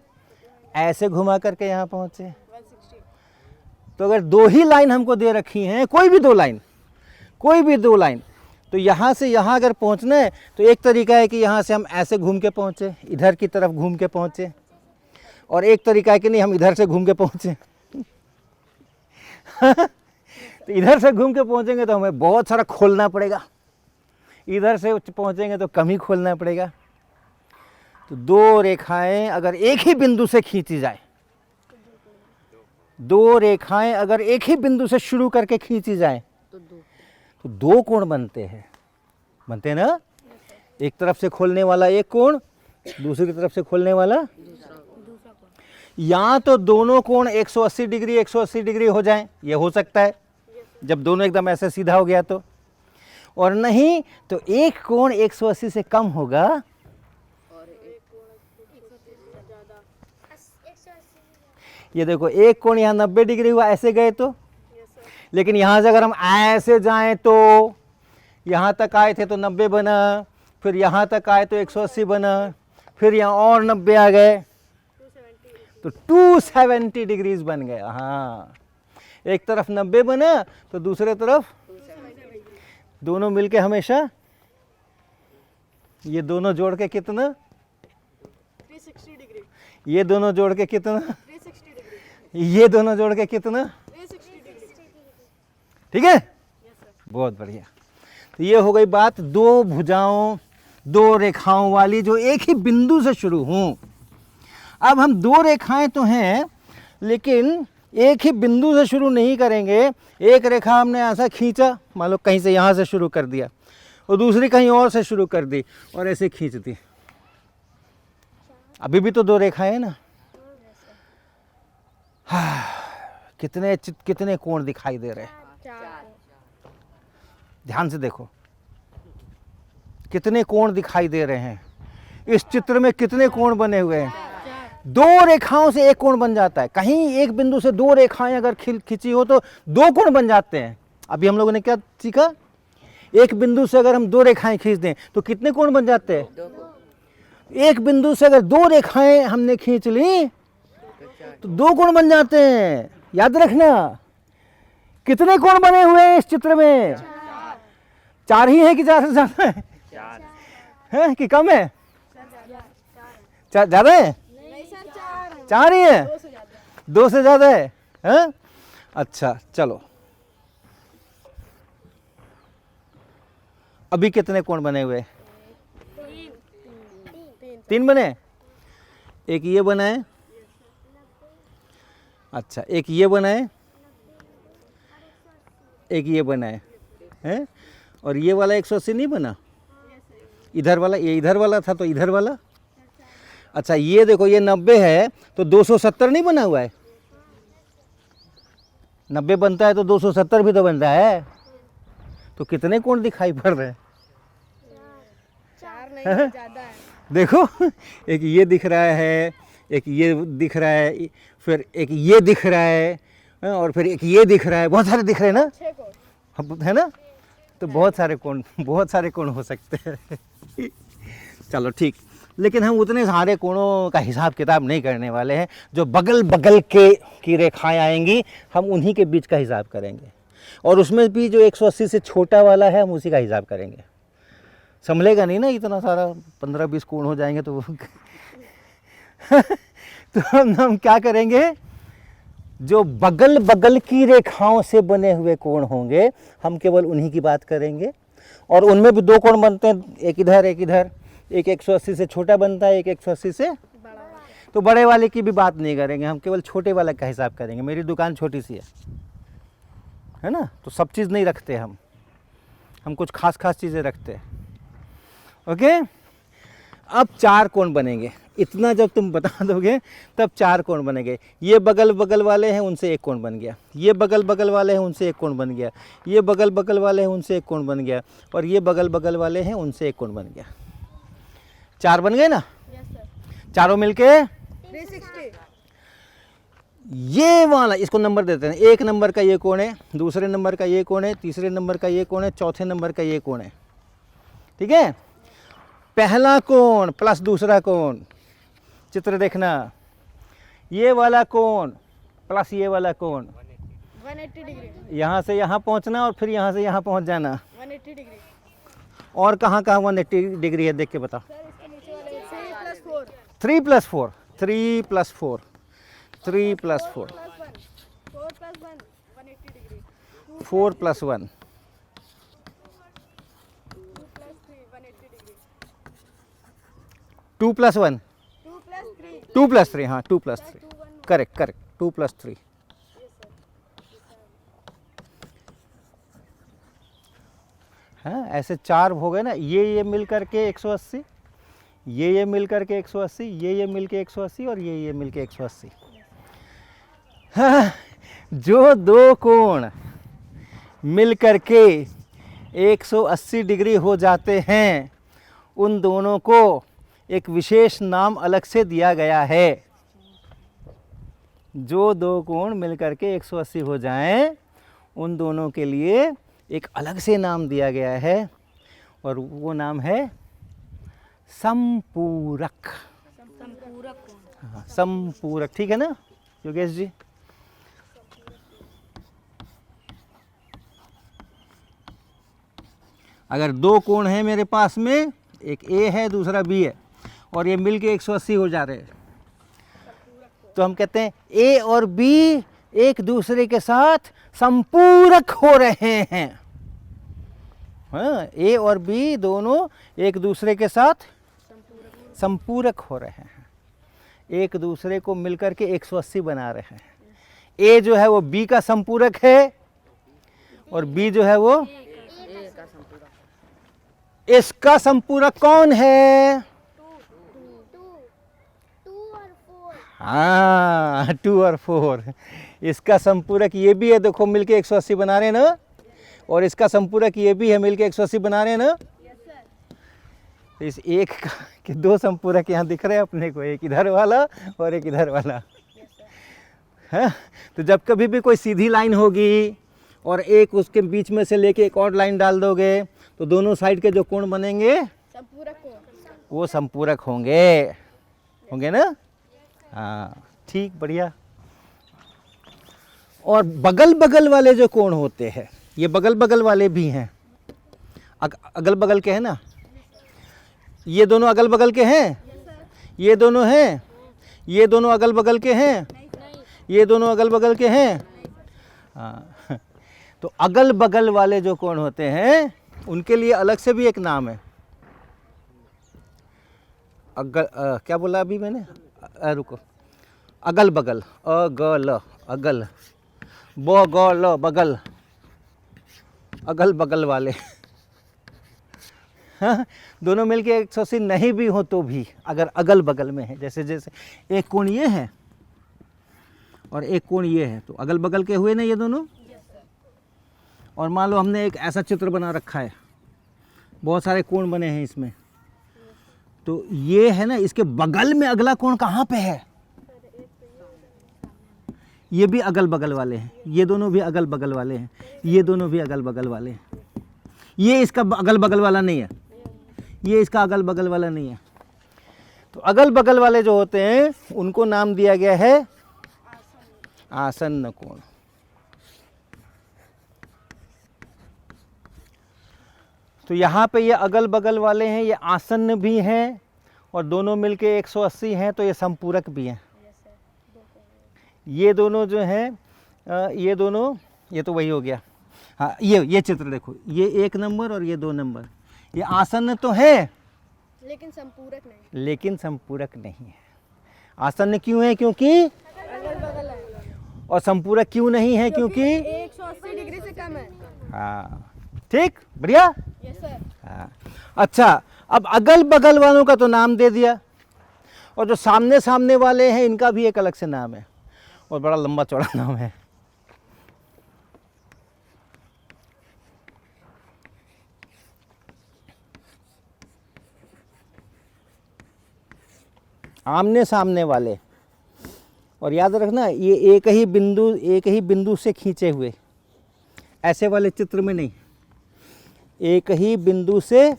ऐसे घुमा करके यहाँ पहुंचे। 160। तो अगर दो ही लाइन हमको दे रखी हैं, कोई भी दो लाइन, कोई भी दो लाइन, तो यहाँ से यहाँ अगर पहुँचना है तो एक तरीका है कि यहाँ से हम ऐसे घूम के पहुँचे, इधर की तरफ घूम के पहुँचे, और एक तरीका है कि नहीं हम इधर से घूम के पहुँचे। तो इधर से घूम के पहुँचेंगे तो हमें बहुत सारा खोलना पड़ेगा, इधर से पहुँचेंगे तो कम ही खोलना पड़ेगा। तो दो रेखाएं अगर एक ही बिंदु से खींची जाए, दो रेखाएं अगर एक ही बिंदु से शुरू करके खींची जाए तो दो कोण बनते हैं, बनते हैं ना। एक तरफ से खोलने वाला एक कोण, दूसरी तरफ से खोलने वाला या तो दोनों कोण 180 डिग्री 180 डिग्री हो जाएं, ये हो सकता है जब दोनों एकदम ऐसे सीधा हो गया तो, और नहीं तो एक कोण 180 से कम होगा, ये देखो एक कोण यहाँ 90 डिग्री हुआ, ऐसे गए तो, लेकिन यहाँ से अगर हम ऐसे जाएं तो यहाँ तक आए थे तो 90 बना, फिर यहाँ तक आए तो 180 बना, फिर यहाँ और 90 आ गए तो 270 डिग्रीज बन गए। हाँ, एक तरफ 90 बना तो दूसरे तरफ दोनों मिलके हमेशा, ये दोनों जोड़ के कितना, 360 डिग्री, ये दोनों जोड़ के कितना, 360 डिग्री, ये दोनों जोड़ के कितना, 360 डिग्री। ठीक है, बहुत बढ़िया। तो ये हो गई बात दो भुजाओं, दो रेखाओं वाली जो एक ही बिंदु से शुरू हों। अब हम दो रेखाएं तो हैं लेकिन एक ही बिंदु से शुरू नहीं करेंगे। एक रेखा हमने ऐसा खींचा, मान लो कहीं से यहाँ से शुरू कर दिया, और दूसरी कहीं और से शुरू कर दी और ऐसे खींच दी। अभी भी तो दो रेखाएं हैं ना। हाँ, कितने कोण दिखाई दे रहे हैं, ध्यान से देखो कितने कोण दिखाई दे रहे हैं। इस चित्र में कितने कोण बने हुए हैं, दो रेखाओं से एक कोण बन जाता है। कहीं एक बिंदु से दो रेखाएं अगर खींची हो तो दो कोण बन जाते हैं। अभी हम लोगों ने क्या सीखा, एक बिंदु से अगर हम दो रेखाएं खींच दें तो कितने कोण बन जाते हैं। एक बिंदु से अगर दो रेखाएं हमने खींच ली तो दो कोण बन जाते हैं। याद रखना, कितने कोण बने हुए हैं इस चित्र में, चार ही है कि चार से ज्यादा है कि कम है, ज्यादा है, नहीं सर, चार ही है, 2 से ज्यादा, 2 से ज्यादा है, हैं? अच्छा चलो, अभी कितने कोण बने हुए, 3 बने। एक ये बनाए, अच्छा एक ये बनाए, एक ये बनाए, हैं? और ये वाला 180 नहीं बना, इधर वाला, ये इधर वाला था तो इधर वाला। अच्छा ये देखो, ये 90 है तो 270 नहीं बना हुआ है। 90 बनता है तो 270 भी तो बनता है। तो कितने कोण दिखाई पड़ रहे हैं, 4 नहीं ज्यादा है। देखो एक ये दिख रहा है, एक ये दिख रहा है, फिर एक ये दिख रहा है, और फिर एक ये दिख रहा है। बहुत सारे दिख रहे हैं ना, 6 कोण, है ना। तो बहुत सारे कोण हो सकते हैं। चलो ठीक, लेकिन हम उतने सारे कोणों का हिसाब किताब नहीं करने वाले हैं। जो बगल बगल की रेखाएं आएंगी हम उन्हीं के बीच का हिसाब करेंगे, और उसमें भी जो 180 से छोटा वाला है हम उसी का हिसाब करेंगे। संभलेगा नहीं ना, इतना सारा 15-20 कोण हो जाएंगे तो तो हम क्या करेंगे, जो बगल बगल की रेखाओं से बने हुए कोण होंगे हम केवल उन्हीं की बात करेंगे। और उनमें भी दो कोण बनते हैं, एक इधर एक इधर, एक 180 से छोटा बनता है, एक 180 से बड़ा, तो बड़े वाले की भी बात नहीं करेंगे, हम केवल छोटे वाले का हिसाब करेंगे। मेरी दुकान छोटी सी है ना, तो सब चीज़ नहीं रखते हम कुछ खास चीज़ें रखते हैं। ओके, अब 4 कोण बनेंगे। इतना जब तुम बता दोगे तब 4 कोण बनेंगे। ये बगल बगल वाले हैं उनसे एक कोण बन गया, ये बगल बगल वाले हैं उनसे एक कोण बन गया, ये बगल बगल वाले हैं उनसे एक कोण बन गया, और ये बगल बगल वाले हैं उनसे एक कोण बन गया। 4 बन गए ना, यस सर, चारों मिलके 360, ये वाला इसको नंबर देते हैं। एक नंबर का ये कोण है, दूसरे नंबर का ये कोण है, तीसरे नंबर का ये कोण है, चौथे नंबर का ये कोण है। ठीक है, पहला कोण प्लस दूसरा कोण, चित्र देखना, ये वाला कोण प्लस ये वाला कोण, 180 डिग्री, यहाँ से यहाँ पहुँचना और फिर यहाँ से यहाँ पहुँच जाना। 180 डिग्री। और कहाँ कहाँ 180 डिग्री है देख के बता। सर इसके नीचे वाले 3 + 4, 3 + 4, 3 + 4, 3 + 4, 4 + 1, 180 डिग्री, 4 + 1, 2 + 3, 180 डिग्री, 2 + 1, 2 + 3, 2 + 3, हाँ 2 + 3, 2 1 करेक्ट करेक्ट, 2 + 3। हाँ, ऐसे चार हो गए ना, ये मिल करके 180, ये मिल करके 180, ये मिल के 180 और ये मिल के 180। हाँ, जो दो कोण मिल करके 180 डिग्री हो जाते हैं, उन दोनों को एक विशेष नाम अलग से दिया गया है। जो दो कोण मिल करके 180 हो जाएं, उन दोनों के लिए एक अलग से नाम दिया गया है और वो नाम है संपूरक। हाँ, संपूरक, ठीक है ना योगेश जी। अगर दो कोण हैं मेरे पास में, एक ए है दूसरा बी है, और ये मिल के 180 हो जा रहे हैं, तो हम कहते हैं ए और बी एक दूसरे के साथ संपूरक हो रहे हैं। हाँ, ए और बी दोनों एक दूसरे के साथ संपूरक हो रहे हैं, एक दूसरे को मिलकर के 180 बना रहे हैं। ए जो है वो बी का संपूरक है और बी जो है वो इसका संपूरक कौन है? 2 और 4, हाँ, 2 और 4। इसका संपूरक ये भी है, देखो मिलके 180 बना रहे हैं ना, और इसका संपूरक ये भी है, मिलके 180 बना रहे हैं ना। तो इस एक के दो संपूरक यहाँ दिख रहे हैं अपने को, एक इधर वाला और एक इधर वाला है। तो जब कभी भी कोई सीधी लाइन होगी और एक उसके बीच में से लेके एक और लाइन डाल दोगे, तो दोनों साइड के जो कोण बनेंगे संपूरक कोण, वो संपूरक होंगे ना। हाँ ठीक, बढ़िया। और बगल बगल वाले जो कोण होते हैं, ये बगल बगल वाले भी हैं, अगल बगल के हैं ना, ये दोनों अगल बगल के हैं, ये दोनों हैं, ये दोनों अगल बगल के हैं, ये दोनों अगल बगल के हैं। हाँ, तो अगल बगल वाले जो कोण होते हैं उनके लिए अलग से भी एक नाम है। क्या बोला अभी मैंने? रुको, अगल बगल, अगल, अगल, बगल, बगल, अगल बगल वाले। हाँ, दोनों मिलके 180 नहीं भी हो तो भी अगर अगल बगल में है, जैसे जैसे एक कोण ये है और एक कोण ये है, तो अगल बगल के हुए ना ये दोनों। और मान लो हमने एक ऐसा चित्र बना रखा है, बहुत सारे कोण बने हैं इसमें, तो ये है ना, इसके बगल में अगला कोण कहाँ पे है? ये भी अगल बगल वाले हैं, ये दोनों भी अगल बगल वाले हैं, ये दोनों भी अगल बगल वाले हैं। ये इसका अगल बगल वाला नहीं है, ये इसका अगल बगल वाला नहीं है। तो अगल बगल वाले जो होते हैं उनको नाम दिया गया है आसन्न कोण। तो यहाँ पे ये अगल बगल वाले हैं, ये आसन्न भी हैं और दोनों मिलके 180 हैं, तो ये संपूरक भी हैं। ये दोनों जो हैं, ये दोनों, ये तो वही हो गया। हाँ, ये चित्र देखो, ये 1 नंबर और ये 2 नंबर, ये आसन्न तो है लेकिन संपूरक नहीं। लेकिन संपूरक नहीं है। आसन्न क्यों है? क्योंकि अगल बगल है, और संपूरक क्यों नहीं है? क्योंकि 180 डिग्री से कम है। हाँ ठीक, बढ़िया। Yes sir. हाँ, अच्छा, अब अगल बगल वालों का तो नाम दे दिया, और जो सामने सामने वाले हैं इनका भी एक अलग से नाम है और बड़ा लंबा चौड़ा नाम है। आमने सामने वाले और याद रखना ये एक ही बिंदु से खींचे हुए, ऐसे वाले चित्र में नहीं, एक ही बिंदु से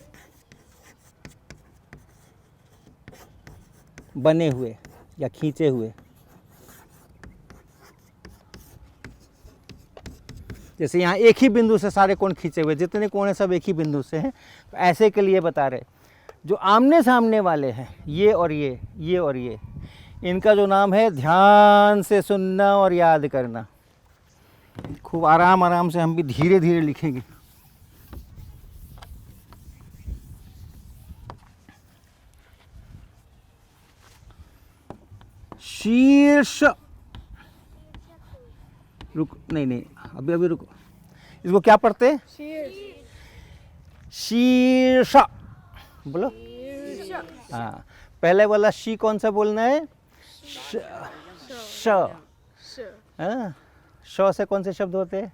बने हुए या खींचे हुए। जैसे यहाँ एक ही बिंदु से सारे कोण खींचे हुए, जितने कोण हैं सब एक ही बिंदु से हैं। तो ऐसे के लिए बता रहे, जो आमने सामने वाले हैं ये और ये, इनका जो नाम है ध्यान से सुनना और याद करना। खूब आराम आराम से हम भी धीरे धीरे लिखेंगे। शीर्ष, रुको, नहीं अभी रुको, इसको क्या पढ़ते हैं? शीर्ष बोलो। हाँ, पहले वाला शी कौन सा बोलना है? श। हाँ, श से कौन से शब्द होते हैं?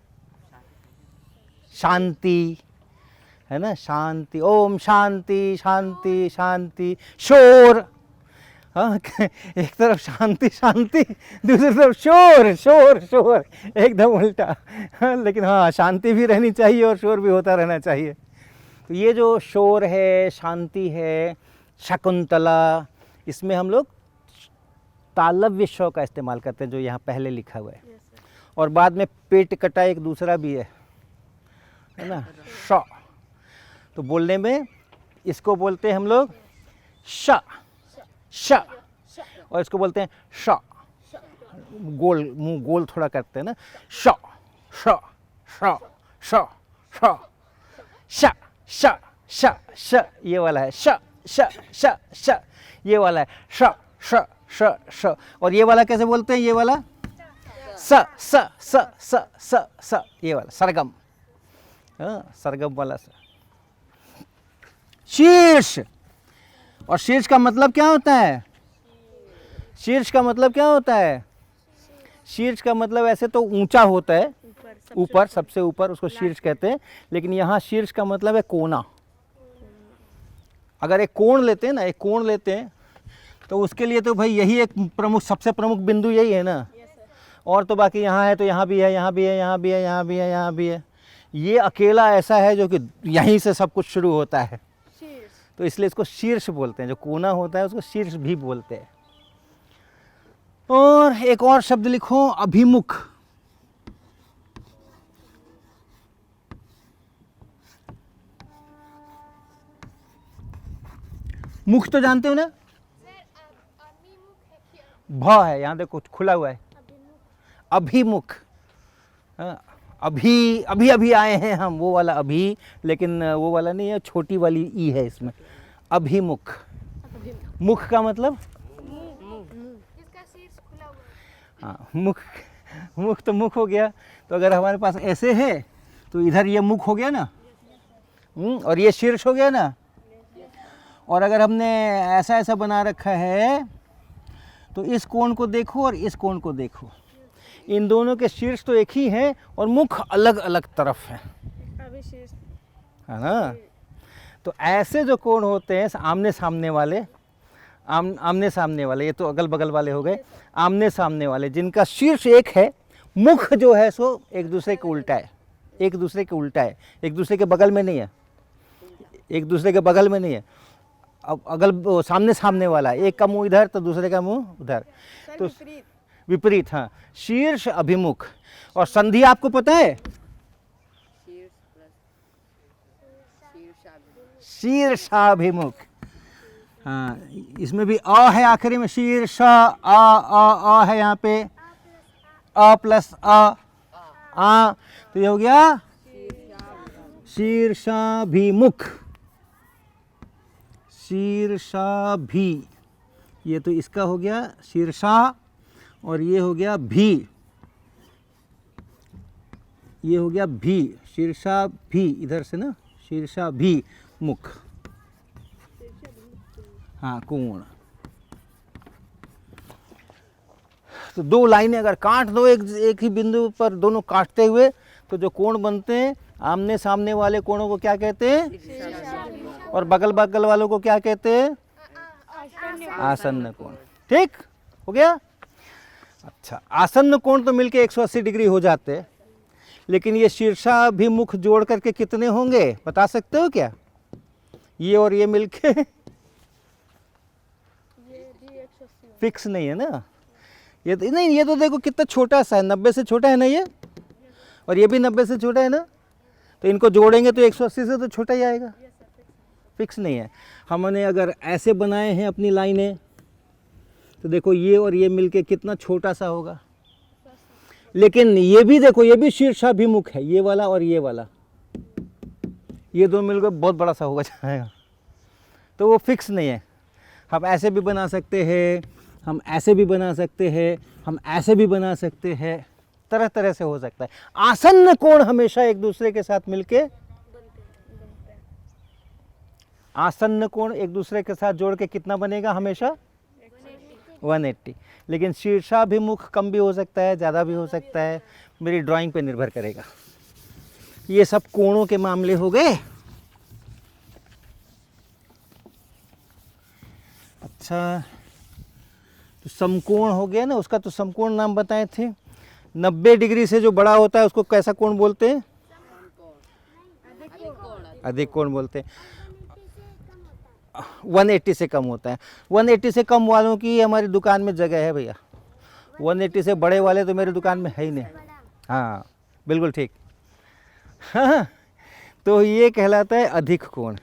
शांति, है ना, शांति, ओम शांति शांति शांति। शोर, हाँ, एक तरफ शांति शांति, दूसरी तरफ शोर शोर शोर, एकदम उल्टा। हाँ, लेकिन हाँ, शांति भी रहनी चाहिए और शोर भी होता रहना चाहिए। तो ये जो शोर है, शांति है, शकुंतला, इसमें हम लोग तालव्य श का इस्तेमाल करते हैं, जो यहाँ पहले लिखा हुआ है। और बाद में पेट कटा एक दूसरा भी है ना, श। तो बोलने में इसको बोलते हैं हम लोग श, श, और इसको बोलते हैं श। गोल, मुंह गोल थोड़ा करते हैं ना, श श श श श श श श श, ये वाला है श श श श, ये वाला है श श श श। और ये वाला कैसे बोलते हैं? ये वाला स स स स स स, ये वाला सरगम, हाँ, सरगम वाला स। शीर्ष, और शीर्ष का मतलब क्या होता है? शीर्ष का मतलब क्या होता है? शीर्ष का मतलब ऐसे तो ऊंचा होता है, ऊपर, सबसे ऊपर, उसको शीर्ष कहते हैं। लेकिन यहाँ शीर्ष का मतलब है कोना। अगर एक कोण लेते हैं ना, एक कोण लेते हैं, तो उसके लिए तो भाई यही एक प्रमुख, सबसे प्रमुख बिंदु यही है ना। और तो बाकी यहाँ है, तो यहाँ भी है, यहाँ भी है, यहाँ भी है, यहाँ भी है, यहाँ भी है। ये अकेला ऐसा है जो कि यहीं से सब कुछ शुरू होता है, तो इसलिए इसको शीर्ष बोलते हैं। जो कोना होता है उसको शीर्ष भी बोलते हैं। और एक और शब्द लिखो, अभिमुख। मुख तो जानते हो ना, भ है, यहाँ देखो खुला हुआ है, अभिमुख। हाँ, अभी अभी अभी आए हैं हम, वो वाला अभी, लेकिन वो वाला नहीं है, छोटी वाली ई है इसमें, अभिमुख। मुख का मतलब, हाँ, मुख, मुख तो मुख हो गया। तो अगर हमारे पास ऐसे है तो इधर ये मुख हो गया ना, और ये शीर्ष हो गया ना। और अगर हमने ऐसा ऐसा बना रखा है तो इस कोण को देखो और इस कोण को देखो, इन दोनों के शीर्ष तो एक ही हैं और मुख अलग अलग तरफ है, है ना। तो ऐसे जो कोण होते हैं आमने सामने वाले, आमने सामने वाले, ये तो अगल बगल वाले हो गए, आमने सामने वाले, जिनका शीर्ष एक है, मुख जो है सो एक दूसरे के उल्टा है, एक दूसरे के उल्टा है, एक दूसरे के बगल में नहीं है, एक दूसरे के बगल में नहीं है। अब अगल सामने सामने वाला है, एक का मुंह इधर तो दूसरे का मुंह उधर, तो विपरीत। हाँ, शीर्ष अभिमुख। और संधि आपको पता है? शीर्षाभिमुख। हाँ, इसमें भी अ है आखिरी में, शीर्ष, अ है यहाँ पे, अ प्लस आ, तो ये हो गया शीर्षाभिमुख। शीर्षाभि, ये तो इसका हो गया शीर्षा, और ये हो गया भी, ये हो गया भी, शीर्षाभि, इधर से ना, शीर्षाभि मुख। हाँ, कोण। तो दो लाइनें अगर काट दो एक ही बिंदु पर, दोनों काटते हुए, तो जो कोण बनते हैं, आमने सामने वाले कोणों को क्या कहते हैं? और बगल बगल वालों को क्या कहते हैं? आसन्न कोण। ठीक हो गया। अच्छा, आसन्न कोण तो मिलके 180 डिग्री हो जाते हैं, लेकिन ये शीर्षाभिमुख जोड़ करके कितने होंगे बता सकते हो क्या? ये और ये मिलके ये भी 180 फिक्स नहीं है ना। ये तो नहीं, ये तो देखो कितना छोटा सा है, 90 से छोटा है ना ये, और ये भी 90 से छोटा है ना, तो इनको जोड़ेंगे तो 180 से तो छोटा ही आएगा। फिक्स नहीं है। हमने अगर ऐसे बनाए हैं अपनी लाइनें, तो देखो ये और ये मिलके कितना छोटा सा होगा, लेकिन ये भी देखो, ये भी शीर्षाभिमुख है, ये वाला और ये वाला, ये दोनों मिलकर बहुत बड़ा सा होगा जाएगा, तो वो फिक्स नहीं है। हम ऐसे भी बना सकते हैं, हम ऐसे भी बना सकते हैं, हम ऐसे भी बना सकते हैं, तरह तरह से हो सकता है। आसन्न कोण हमेशा एक दूसरे के साथ मिलके, आसन्न कोण एक दूसरे के साथ जोड़ के कितना बनेगा हमेशा? 180। लेकिन शीर्षाभिमुख कम भी हो सकता है, ज़्यादा भी हो सकता है, मेरी ड्राइंग पे निर्भर करेगा। ये सब कोणों के मामले हो गए। अच्छा, तो समकोण हो गया ना, उसका तो समकोण नाम बताए थे। 90 डिग्री से जो बड़ा होता है उसको कैसा कोण बोलते हैं? अधिक कोण बोलते हैं। 180 से कम होता है। 180 से कम वालों की हमारी दुकान में जगह है भैया। 180 से बड़े वाले तो मेरी दुकान में है ही नहीं। हाँ बिल्कुल ठीक। हाँ, तो ये कहलाता है अधिक कोण,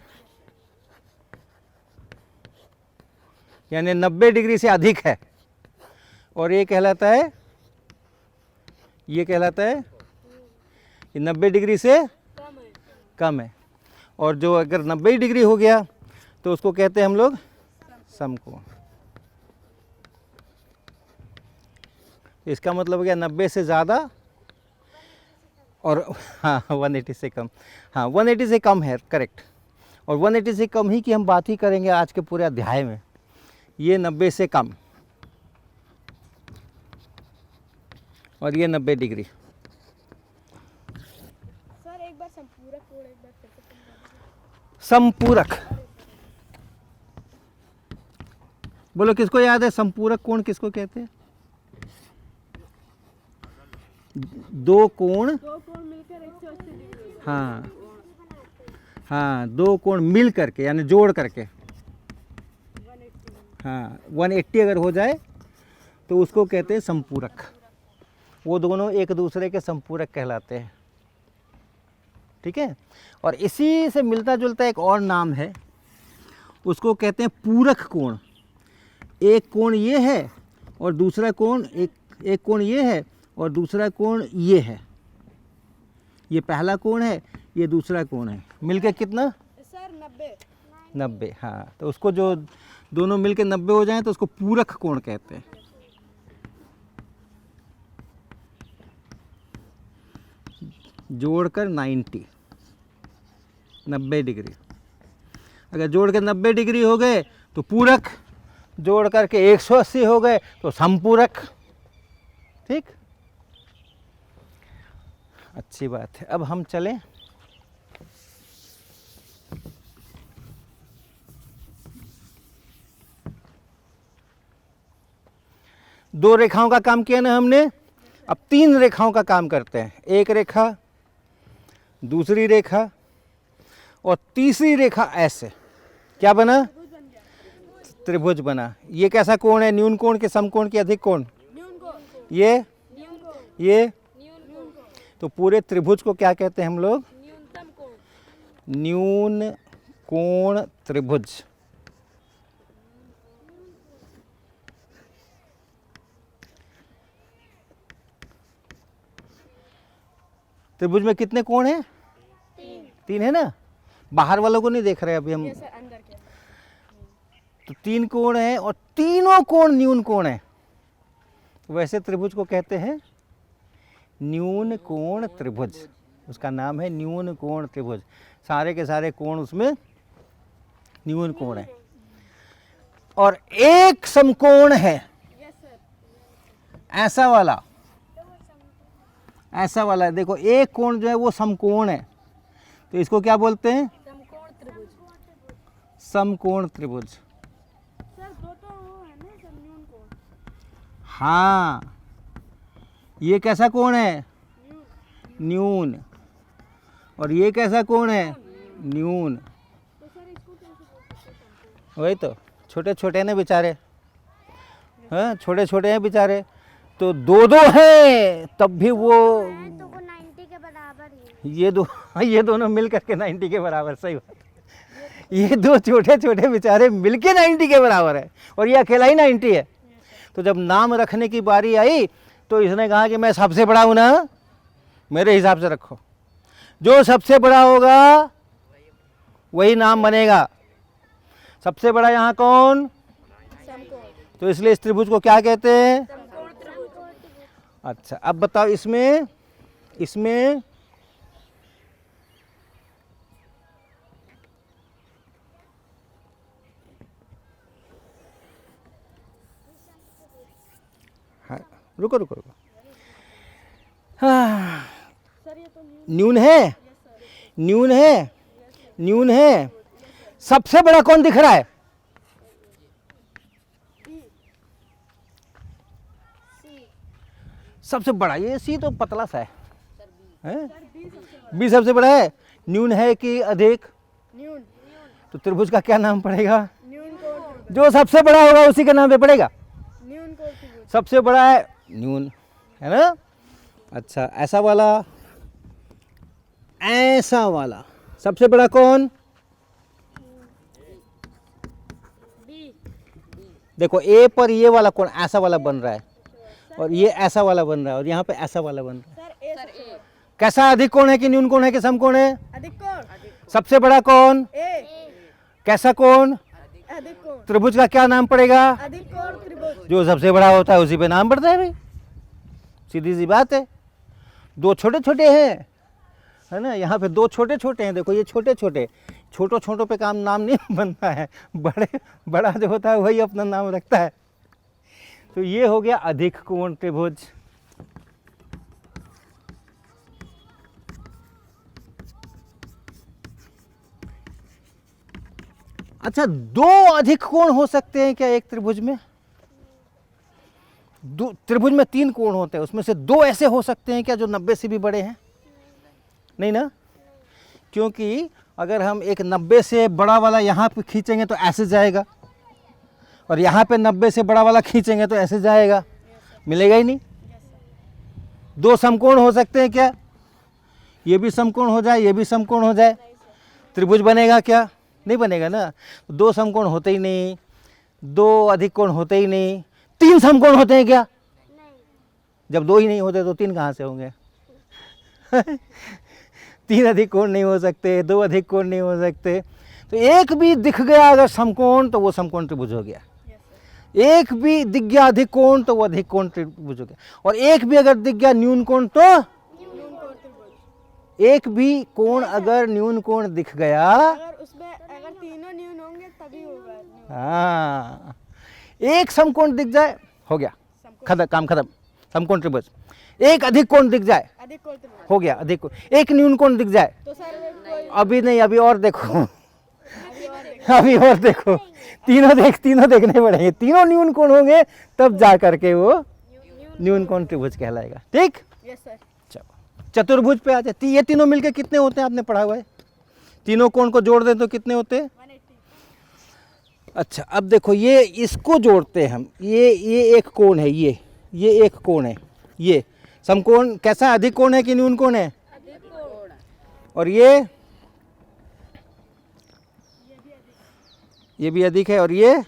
यानी 90 डिग्री से अधिक है, और ये कहलाता है, ये कहलाता है कि 90 डिग्री से कम है। और जो अगर 90 डिग्री हो गया तो उसको कहते हैं हम लोग समकोण। इसका मतलब हो गया 90 से ज़्यादा और हाँ 180 से कम। हाँ 180 से कम है, करेक्ट। और 180 से कम ही की हम बात ही करेंगे आज के पूरे अध्याय में। ये 90 से कम और ये 90 डिग्री। सर एक बार संपूरक कोण एक बार फिर से समझा दीजिए। संपूरक, बोलो किसको याद है संपूरक कोण किसको कहते हैं? दो कोण, दो कोण मिलकर 180 डिग्री। हाँ हाँ, दो कोण मिल करके यानी जोड़ करके, 180। हाँ 180 अगर हो जाए तो उसको कहते हैं संपूरक। वो दोनों एक दूसरे के संपूरक कहलाते हैं, ठीक है। और इसी से मिलता जुलता एक और नाम है, उसको कहते हैं पूरक कोण। एक कोण ये है और दूसरा कोण, एक कोण ये है और दूसरा कोण ये है। ये पहला कोण है, ये दूसरा कोण है, मिलके कितना? सर 90। 90। हाँ, तो उसको जो दोनों मिलके 90 हो जाएं तो उसको पूरक कोण कहते हैं। जोड़कर 90 डिग्री। अगर जोड़ के 90 डिग्री हो गए तो पूरक, जोड़ करके 180 हो गए तो संपूरक। ठीक, अच्छी बात है। अब हम चलें दो रेखाओं का काम किया ना हमने, अब तीन रेखाओं का काम करते हैं। एक रेखा, दूसरी रेखा और तीसरी रेखा। ऐसे क्या बना? त्रिभुज बना। ये कैसा कोण है? न्यून कोण के समकोण के अधिक कोण? ये तो पूरे त्रिभुज को क्या कहते हैं हम लोग? न्यून कोण त्रिभुज। त्रिभुज में कितने कोण हैं? तीन है ना। बाहर वालों को नहीं देख रहे अभी हम। अंदर के तो तीन कोण है और तीनों कोण न्यून कोण है। वैसे त्रिभुज को कहते हैं न्यून कोण त्रिभुज। उसका नाम है न्यून कोण त्रिभुज। सारे के सारे कोण उसमें न्यून कोण है। और एक समकोण है, ऐसा वाला, ऐसा वाला। देखो एक कोण जो है वो समकोण है, तो इसको क्या बोलते हैं? समकोण त्रिभुज। सर दो तो वो है ना सर न्यून कोण। हाँ, ये कैसा कोण है? न्यून। और ये कैसा कोण है? न्यून। तो सर इसको कैसे बोल सकते हैं? वही तो, छोटे छोटे हैं बेचारे, हाँ छोटे छोटे हैं बेचारे, तो दो दो हैं तब भी वो तो वो 90 के बराबर ही ये दोनों मिल करके 90 के बराबर, सही बात। ये दो छोटे छोटे बेचारे मिलके 90 के बराबर है और ये अकेला ही 90 है। तो जब नाम रखने की बारी आई तो इसने कहा कि मैं सबसे बड़ा हूं ना, मेरे हिसाब से रखो, जो सबसे बड़ा होगा वही नाम बनेगा। सबसे बड़ा यहाँ कौन? समकोण। तो इसलिए इस त्रिभुज को क्या कहते हैं? अच्छा अब बताओ इसमें हाँ, रुको रुको रुको, हाँ, सर ये तो न्यून है, न्यून है, न्यून है। सबसे बड़ा कौन दिख रहा है? सबसे बड़ा ये सी तो पतला सा है? बी सबसे बड़ा है। न्यून है कि अधिक? न्यून। तो त्रिभुज का क्या नाम पड़ेगा? न्यून कोण त्रिभुज। जो सबसे बड़ा होगा उसी के नाम पे पड़ेगा। न्यून कोण त्रिभुज। सबसे बड़ा है न्यून, है ना? अच्छा ऐसा वाला, ऐसा वाला, सबसे बड़ा कौन? देखो ए पर ये वाला कौन ऐसा वाला बन रहा है और ये ऐसा वाला बन रहा है और यहाँ पे ऐसा वाला बन रहा है। सर ए सबसे बड़ा। कैसा अधिक कोण है कि न्यून कोण है कि सम कोण है? अधिक कोण। सबसे बड़ा कौन? ए। कैसा कोण? अधिक कोण। त्रिभुज का क्या नाम पड़ेगा? अधिक कोण त्रिभुज। जो सबसे बड़ा होता है उसी पे नाम पड़ता है भाई, सीधी सी बात है। दो छोटे छोटे हैं, है ना? यहाँ पे दो छोटे छोटे हैं, देखो ये छोटे छोटे, छोटों छोटों पे काम नाम नहीं बनता है, बड़ा जो होता है वही अपना नाम रखता है। तो ये हो गया अधिक कोण त्रिभुज। अच्छा दो अधिक कोण हो सकते हैं क्या एक त्रिभुज में? त्रिभुज में 3 कोण होते हैं, उसमें से 2 ऐसे हो सकते हैं क्या जो 90 से भी बड़े हैं? नहीं ना, क्योंकि अगर हम एक 90 से बड़ा वाला यहाँ पे खींचेंगे तो ऐसे जाएगा और यहाँ पे 90 से बड़ा वाला खींचेंगे तो ऐसे जाएगा, मिलेगा ही नहीं। 2 समकोण हो सकते हैं क्या? ये भी समकोण हो जाए, ये भी समकोण हो जाए, त्रिभुज बनेगा क्या? नहीं बनेगा ना। 2 समकोण होते ही नहीं, 2 अधिक कोण होते ही नहीं। 3 समकोण होते हैं क्या? नहीं। जब 2 ही नहीं होते तो 3 कहाँ से होंगे? 3 अधिक कोण नहीं हो सकते, 2 अधिक कोण नहीं हो सकते। तो एक भी दिख गया अगर समकोण तो वो समकोण त्रिभुज हो गया। एक भी दिख गया अधिक कोण तो वो अधिक कोण त्रिभुज हो गया। और एक भी अगर दिख गया न्यून कोण तो न्यून कोण त्रिभुज। एक भी कोण अगर न्यून कोण दिख गया, अगर उसमें अगर तीनों न्यून होंगे तभी होगा न्यून। हाँ एक समकोण दिख जाए हो गया, खत्म, काम खत्म, समकोण त्रिभुज। एक अधिक कोण दिख जाए अधिक कोण त्रिभुज। हो गया अधिक कोण। एक न्यून कोण दिख जाए, तो सर कोई अभी नहीं, अभी और देखो, अभी और देखो। अभी और देखो, तीनों देखने पड़ेंगे। तीनों न्यून कोण होंगे तब जा करके वो न्यून कोण त्रिभुज कहलाएगा। ठीक, यस सर। चलो चतुर्भुज पे आ जाए। ये तीनों मिलके कितने होते हैं आपने पढ़ा हुआ है? तीनों कोण को जोड़ दें तो कितने होते हैं? 180। अच्छा अब देखो ये इसको जोड़ते हैं हम, ये एक कोण है, ये एक कोण है, ये समकोण कैसा? अधिक कोण है कि न्यून कोण है? और ये भी अधिक है और ये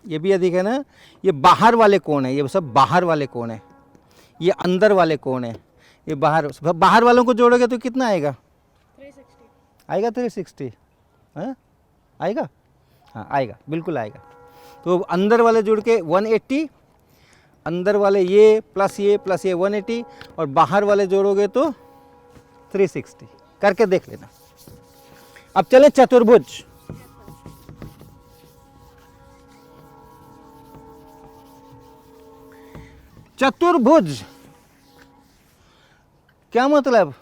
भी अधिक है ना। ये बाहर वाले कोण है, ये सब बाहर वाले कोण है, ये अंदर वाले कोण है, ये बाहर वालों को जोड़ोगे तो कितना आएगा? 360। आएगा 360, हाँ आएगा, हाँ आएगा, बिल्कुल आएगा। तो अंदर वाले जुड़ के 180, अंदर वाले ये प्लस ये 180 और बाहर वाले जोड़ोगे तो 360। करके देख लेना। अब चलें चतुर्भुज। चतुर्भुज क्या मतलब?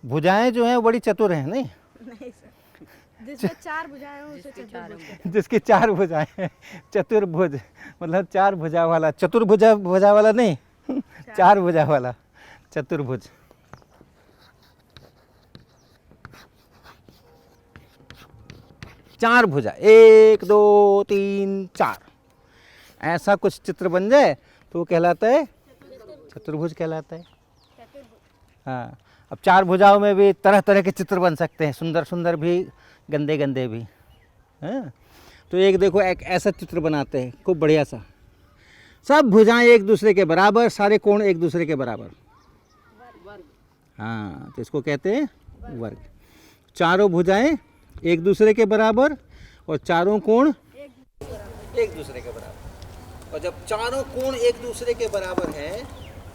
भुजाएं जो हैं बड़ी चतुर हैं, नहीं? नहीं सर। जिसमें 4 भुजाएं हों उसे चतुर्भुज कहते हैं। जिसकी 4 भुजाएं हैं, चतुर्भुज मतलब 4 भुजा वाला, भुजा वाला नहीं, 4 भुजा वाला चतुर्भुज। चार भुजा, 1 2 3 4, ऐसा कुछ चित्र बन जाए तो वो कहलाता है चतुर्भुज कहलाता है। हाँ, अब 4 भुजाओं में भी तरह तरह के चित्र बन सकते हैं, सुंदर सुंदर भी, गंदे गंदे भी। हाँ, तो एक देखो, एक ऐसा चित्र बनाते हैं खूब बढ़िया सा, सब भुजाएं एक दूसरे के बराबर, सारे कोण एक दूसरे के बराबर। हाँ, तो इसको कहते हैं वर्ग। चारों भुजाएं एक दूसरे के बराबर और चारों कोण एक दूसरे के बराबर। और जब चारों कोण एक दूसरे के बराबर हैं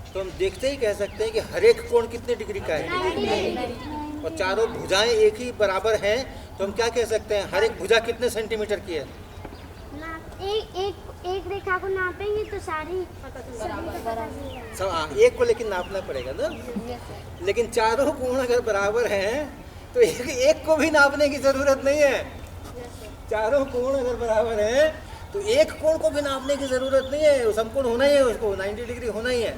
तो हम देखते ही कह सकते हैं कि हर एक कोण कितने डिग्री का है। और चारों भुजाएं एक ही बराबर हैं तो हम क्या कह सकते हैं, हर एक भुजा कितने सेंटीमीटर की है। एक रेखा को नापेंगे तो सारी बराबर। सब हाँ, एक को लेकिन नापना पड़ेगा ना। लेकिन चारों कोण अगर बराबर हैं तो एक को भी नापने की जरूरत नहीं है। चारों कोण अगर बराबर हैं तो एक कोण को भी नापने की जरूरत नहीं है, समकोण होना ही है, उसको 90 डिग्री होना ही है।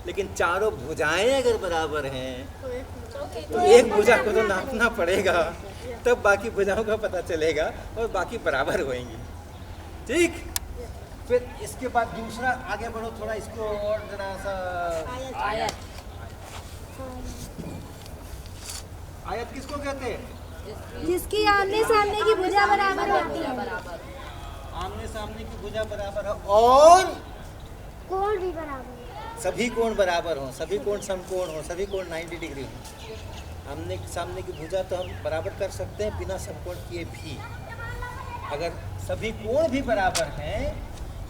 लेकिन चारों भुजाएं अगर बराबर हैं तो एक भुजा को तो नापना पड़ेगा, तब बाकी भुजाओं का पता चलेगा और बाकी बराबर होंगी। ठीक, फिर इसके बाद दूसरा, आगे बढ़ो थोड़ा, इसको और जरा सा आयत किसको कहते हैं? जिसकी आमने सामने की भुजा बराबर होती है। आमने सामने की भुजा बराबर हो और कोण भी बराबर, सभी कोण बराबर हों, सभी कोण समकोण हों, सभी कोण 90 डिग्री हों। आमने सामने की भुजा तो हम बराबर कर सकते हैं बिना समकोण किए भी। अगर सभी कोण भी बराबर हैं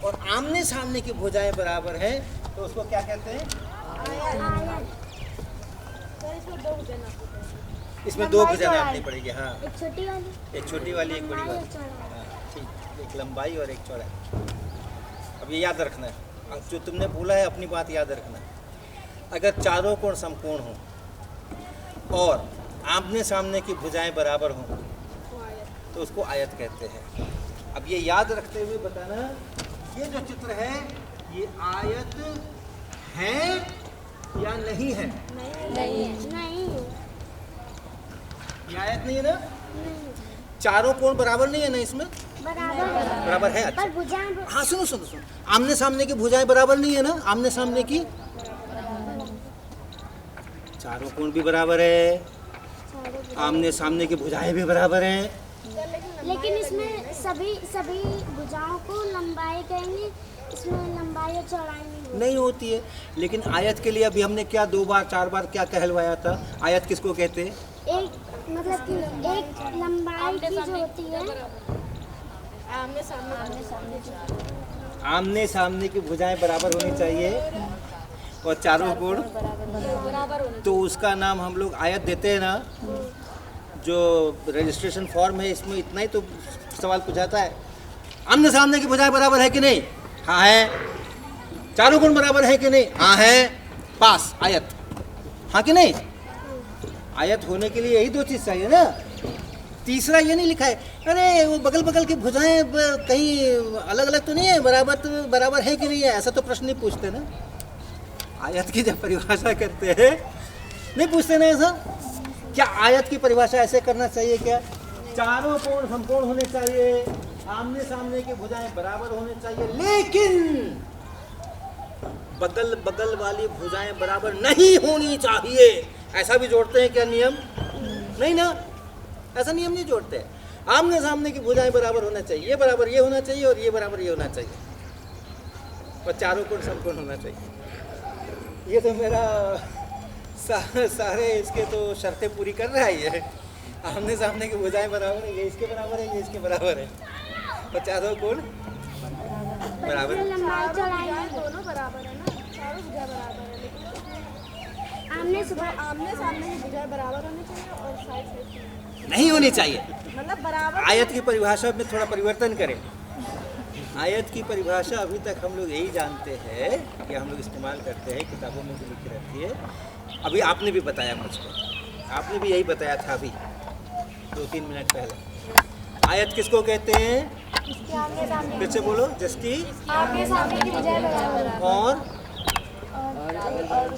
और आमने सामने की भुजाएं बराबर हैं तो उसको क्या कहते हैं? इसमें 2 भुजा नापनी पड़ेगी। हाँ, एक छोटी वाली, एक छोटी वाली, एक बड़ी वाली। हाँ, ठीक, एक लंबाई और एक चौड़ाई। अब ये याद रखना है, अब जो तुमने बोला है अपनी बात याद रखना है। अगर चारों कोण समकोण हों और आमने सामने की भुजाएं बराबर हों तो उसको आयत कहते हैं। अब ये याद रखते हुए बताना, ये जो चित्र है ये आयत है या नहीं है? नहीं, ये आयत नहीं है ना? चारों कोण बराबर नहीं है ना इसमें? बराबर है। अच्छा, पर भुजाएं हाँ सुनो सुनो सुनो, आमने सामने की भुजाएं बराबर नहीं है ना? आमने सामने की चारों कोण भी बराबर है, आमने सामने की भुजाएं भी बराबर हैं। लेकिन इसमें सभी भुजाओं को लंबाई कहेंगे, इसमें लंबाई और चौड़ाई नहीं होती है। लेकिन आयत के लिए अभी हमने क्या 2 बार 4 बार क्या कहलवाया था? आयत किसको कहते हैं? एक मतलब कि एक लंबाई की जो होती है, आमने सामने की भुजाएं बराबर होनी चाहिए और चारों कोण, तो उसका नाम हम लोग आयत देते हैं ना। जो रजिस्ट्रेशन फॉर्म है इसमें इतना ही तो सवाल पूछाता है, आमने सामने की भुजाएं बराबर है कि नहीं? हाँ है। चारों कोण बराबर है कि नहीं? हाँ है। पास, आयत। हाँ कि नहीं? आयत होने के लिए यही 2 चीज़ चाहिए ना। तीसरा ये नहीं लिखा है, अरे वो बगल बगल की भुजाएं कहीं अलग अलग तो नहीं है, बराबर तो बराबर है कि नहीं है, ऐसा तो प्रश्न नहीं पूछते ना। आयत की जब परिभाषा करते हैं नहीं पूछते ना ऐसा। क्या आयत की परिभाषा ऐसे करना चाहिए क्या? चारों कोण समकोण होने चाहिए, आमने सामने की भुजाएं बराबर होने चाहिए, लेकिन बगल बगल वाली भुजाएं बराबर नहीं होनी चाहिए। ऐसा भी जोड़ते हैं क्या नियम? नहीं ना, ऐसा नियम नहीं जोड़ते। आमने सामने की भुजाएं बराबर होना चाहिए, ये बराबर ये होना चाहिए और ये बराबर ये होना चाहिए और चारों कोण समकोण होना चाहिए। ये तो मेरा सारे इसके तो शर्तें पूरी कर रहा है ये। आमने सामने की भुजाएं बराबर है, ये इसके बराबर है, ये इसके बराबर है और चारों कोण बराबर। लंबाई चौड़ाई दोनों बराबर है ना, चारों भुजा बराबर है, लेकिन आमने सामने की भुजाएं बराबर होनी चाहिए और साइड नहीं होनी चाहिए। मतलब बराबर। आयत की परिभाषा में थोड़ा परिवर्तन करें। आयत की परिभाषा अभी तक हम लोग यही जानते हैं कि हम लोग इस्तेमाल करते हैं, किताबों में भी लिखी रहती है। अभी आपने भी बताया मुझको, आपने भी यही बताया था अभी 2-3 मिनट पहले। आयत किसको कहते हैं? इसके आमने सामने फिर से बोलो। जिसकी आमने सामने की बजाय बराबर है। और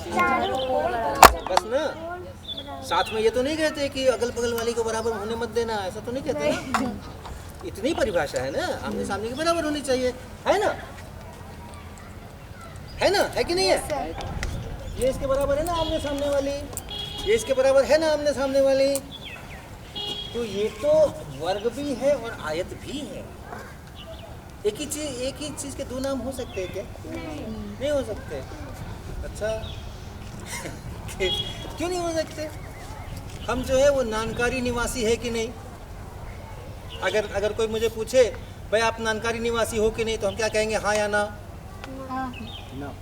चारों कोण बस ना, साथ में ये तो नहीं कहते कि अगल बगल वाली को बराबर होने मत देना, ऐसा तो नहीं कहते ना। इतनी परिभाषा है ना, आमने सामने के बराबर होनी चाहिए, है ना? है ना, है कि नहीं है? ये इसके बराबर है ना आमने सामने वाली, ये इसके बराबर है ना आमने सामने वाली। तो ये तो वर्ग भी है और आयत भी है। एक ही चीज के दो नाम हो सकते हैं क्या? नहीं हो सकते। अच्छा क्यों नहीं हो सकते? हम जो है वो नानकारी निवासी है कि नहीं? अगर कोई मुझे पूछे भाई आप नानकारी निवासी हो कि नहीं, तो हम क्या कहेंगे? हाँ या ना? ना।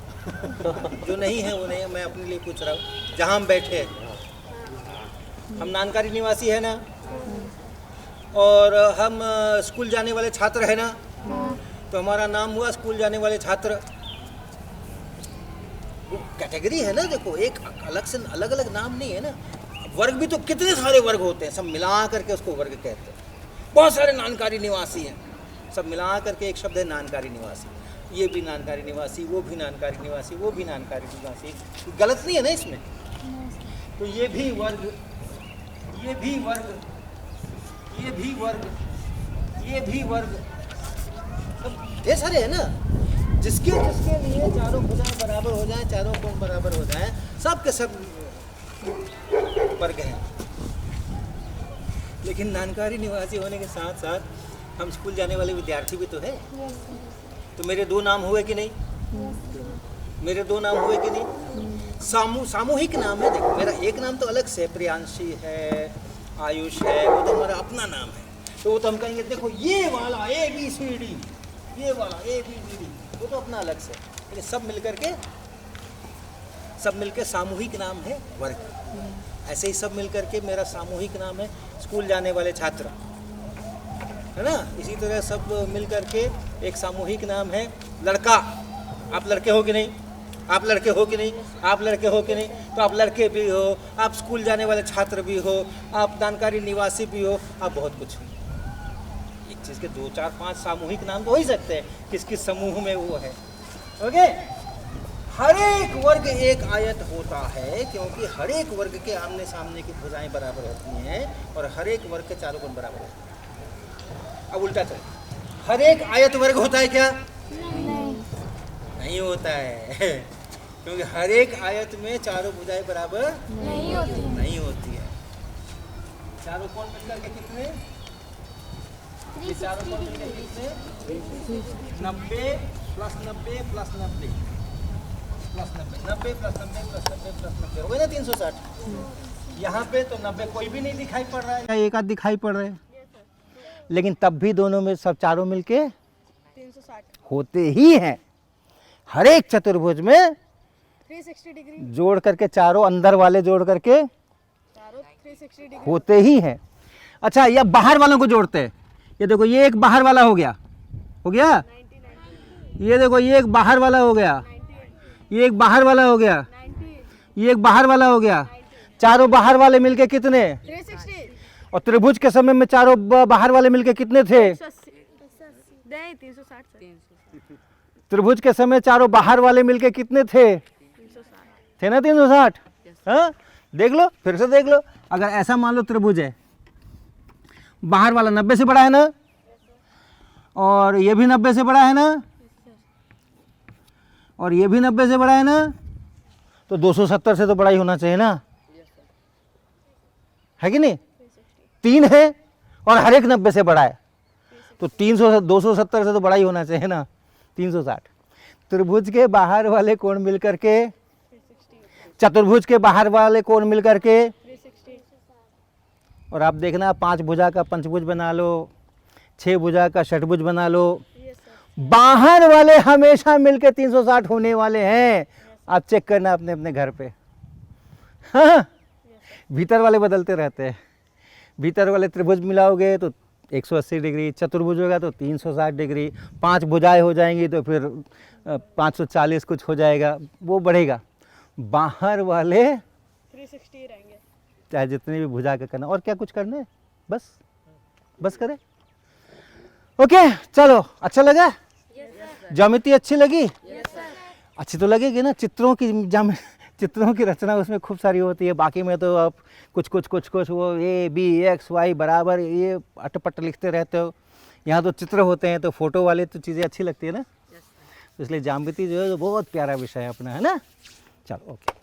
जो नहीं है वो नहीं है, मैं अपने लिए पूछ रहा हूँ। जहाँ हम बैठे हैं हम नानकारी निवासी है ना, और हम स्कूल जाने वाले छात्र है ना, तो हमारा नाम हुआ स्कूल जाने वाले छात्र। वो कैटेगरी है ना, देखो एक अलग से अलग अलग नाम नहीं है ना। वर्ग भी तो कितने सारे वर्ग होते हैं, सब मिला करके उसको वर्ग कहते हैं। बहुत सारे नानकारी निवासी हैं, सब मिला करके एक शब्द है नानकारी निवासी। ये भी नानकारी निवासी, वो भी नानकारी निवासी, वो भी नानकारी निवासी। गलत नहीं है ना इसमें? तो ये भी वर्ग, ये भी वर्ग, ये भी वर्ग, ये भी वर्ग, सब ये सारे है ना। जिसके जिसके लिए चारों भुजाएं बराबर हो जाएं, चारों कोण बराबर हो जाएं, सब के सब वर्ग हैं। लेकिन नानकारी निवासी होने के साथ साथ हम स्कूल जाने वाले विद्यार्थी भी तो है। तो मेरे दो नाम हुए कि नहीं? मेरे दो नाम हुए कि नहीं? सामूहिक नाम है। देखो मेरा एक नाम तो अलग से, प्रियांशी है, आयुष है, वो तो हमारा अपना नाम है। तो वो तो हम कहेंगे देखो ये वाला ABCD, ये वाला ABCD, वो तो अपना अलग से। लेकिन सब मिलकर सामूहिक नाम है वर्ग। ऐसे ही सब मिलकर के मेरा सामूहिक नाम है स्कूल जाने वाले छात्र, है ना। इसी तरह सब मिलकर के एक सामूहिक नाम है लड़का। आप लड़के हो कि नहीं? आप लड़के हो कि नहीं? आप लड़के हो कि नहीं? तो आप लड़के भी हो, आप स्कूल जाने वाले छात्र भी हो, आप नानकारी निवासी भी हो, आप बहुत कुछ हो। एक चीज़ के 2, 4, 5 सामूहिक नाम तो हो ही सकते हैं, किस किस समूह में वो है। ओके, हर एक वर्ग एक आयत होता है, क्योंकि हर एक वर्ग के आमने सामने की भुजाएं बराबर होती हैं और हर एक वर्ग के चारों कोण बराबर होते हैं। अब उल्टा चल, हर एक आयत वर्ग होता है क्या? नहीं होता है क्योंकि हर एक आयत में चारों भुजाएं बराबर नहीं होती है। चारों कोण मिलकर के कितने? ये चारों कोण मिलकर कितने? 90 plus 90 plus 90 plus 90, 90 plus 90 plus 90 plus 90 हो गए ना 360। यहाँ पे तो 90 कोई भी नहीं दिखाई पड़ रहा है, एक आध दिखाई पड़ रहा है, लेकिन तब भी दोनों में सब चारों मिलके 360 होते ही हैं। हर एक चतुर्भुज में 360 डिग्री, जोड़ करके चारों अंदर वाले जोड़ करके चारों 360 डिग्री होते ही हैं। अच्छा, ये बाहर वालों को जोड़ते हैं। ये देखो ये एक बाहर वाला हो गया, हो गया। 90 ये देखो ये एक बाहर वाला हो गया, 90 ये एक बाहर वाला हो गया, 90 ये एक बाहर वाला हो गया। चारों बाहर वाले मिलके कितने? 360 और त्रिभुज के समय में चारों बाहर वाले मिलके कितने थे? 360 त्रिभुज के समय चारों बाहर वाले मिलके कितने थे? 360 थे ना 360। हाँ, देख लो, फिर से देख लो। अगर ऐसा मान लो त्रिभुज है, बाहर वाला 90 से बड़ा है ना, और ये भी 90 से बड़ा है ना, और ये भी 90 से बड़ा है ना, तो 270 से तो बड़ा ही होना चाहिए ना, है कि नहीं? 3 है और हर एक 90 से बड़ा है, तो 270 से तो बड़ा ही होना चाहिए ना 360। त्रिभुज के बाहर वाले कोण मिलकर के, चतुर्भुज के बाहर वाले कोण मिलकर के, 360 और आप देखना 5 भुजा का पंचभुज बना लो, 6 भुजा का षटभुज बना लो, ये सर बाहर वाले हमेशा मिलके 360 होने वाले हैं। आप चेक करना अपने अपने घर पे। हाँ, भीतर वाले बदलते रहते हैं। भीतर वाले त्रिभुज मिलाओगे तो 180 डिग्री, चतुर्भुज होगा तो 360 डिग्री, 5 भुजाएं हो जाएंगी तो फिर 540 कुछ हो जाएगा, वो बढ़ेगा। बाहर वाले 360 रहेंगे। चाहे जितनी भी भुजा का करना, और क्या कुछ करना है, बस करें। ओके चलो, अच्छा लगा? ज्योमेट्री अच्छी लगी? अच्छी तो लगेगी ना। चित्रों की रचना उसमें खूब सारी होती है। बाकी में तो आप कुछ वो ए बी एक्स वाई बराबर ये अटपट लिखते रहते हो। यहाँ तो चित्र होते हैं, तो फोटो वाले तो चीज़ें अच्छी लगती है ना। तो इसलिए ज्यामिति जो है बहुत प्यारा विषय है अपना, है ना। चलो ओके।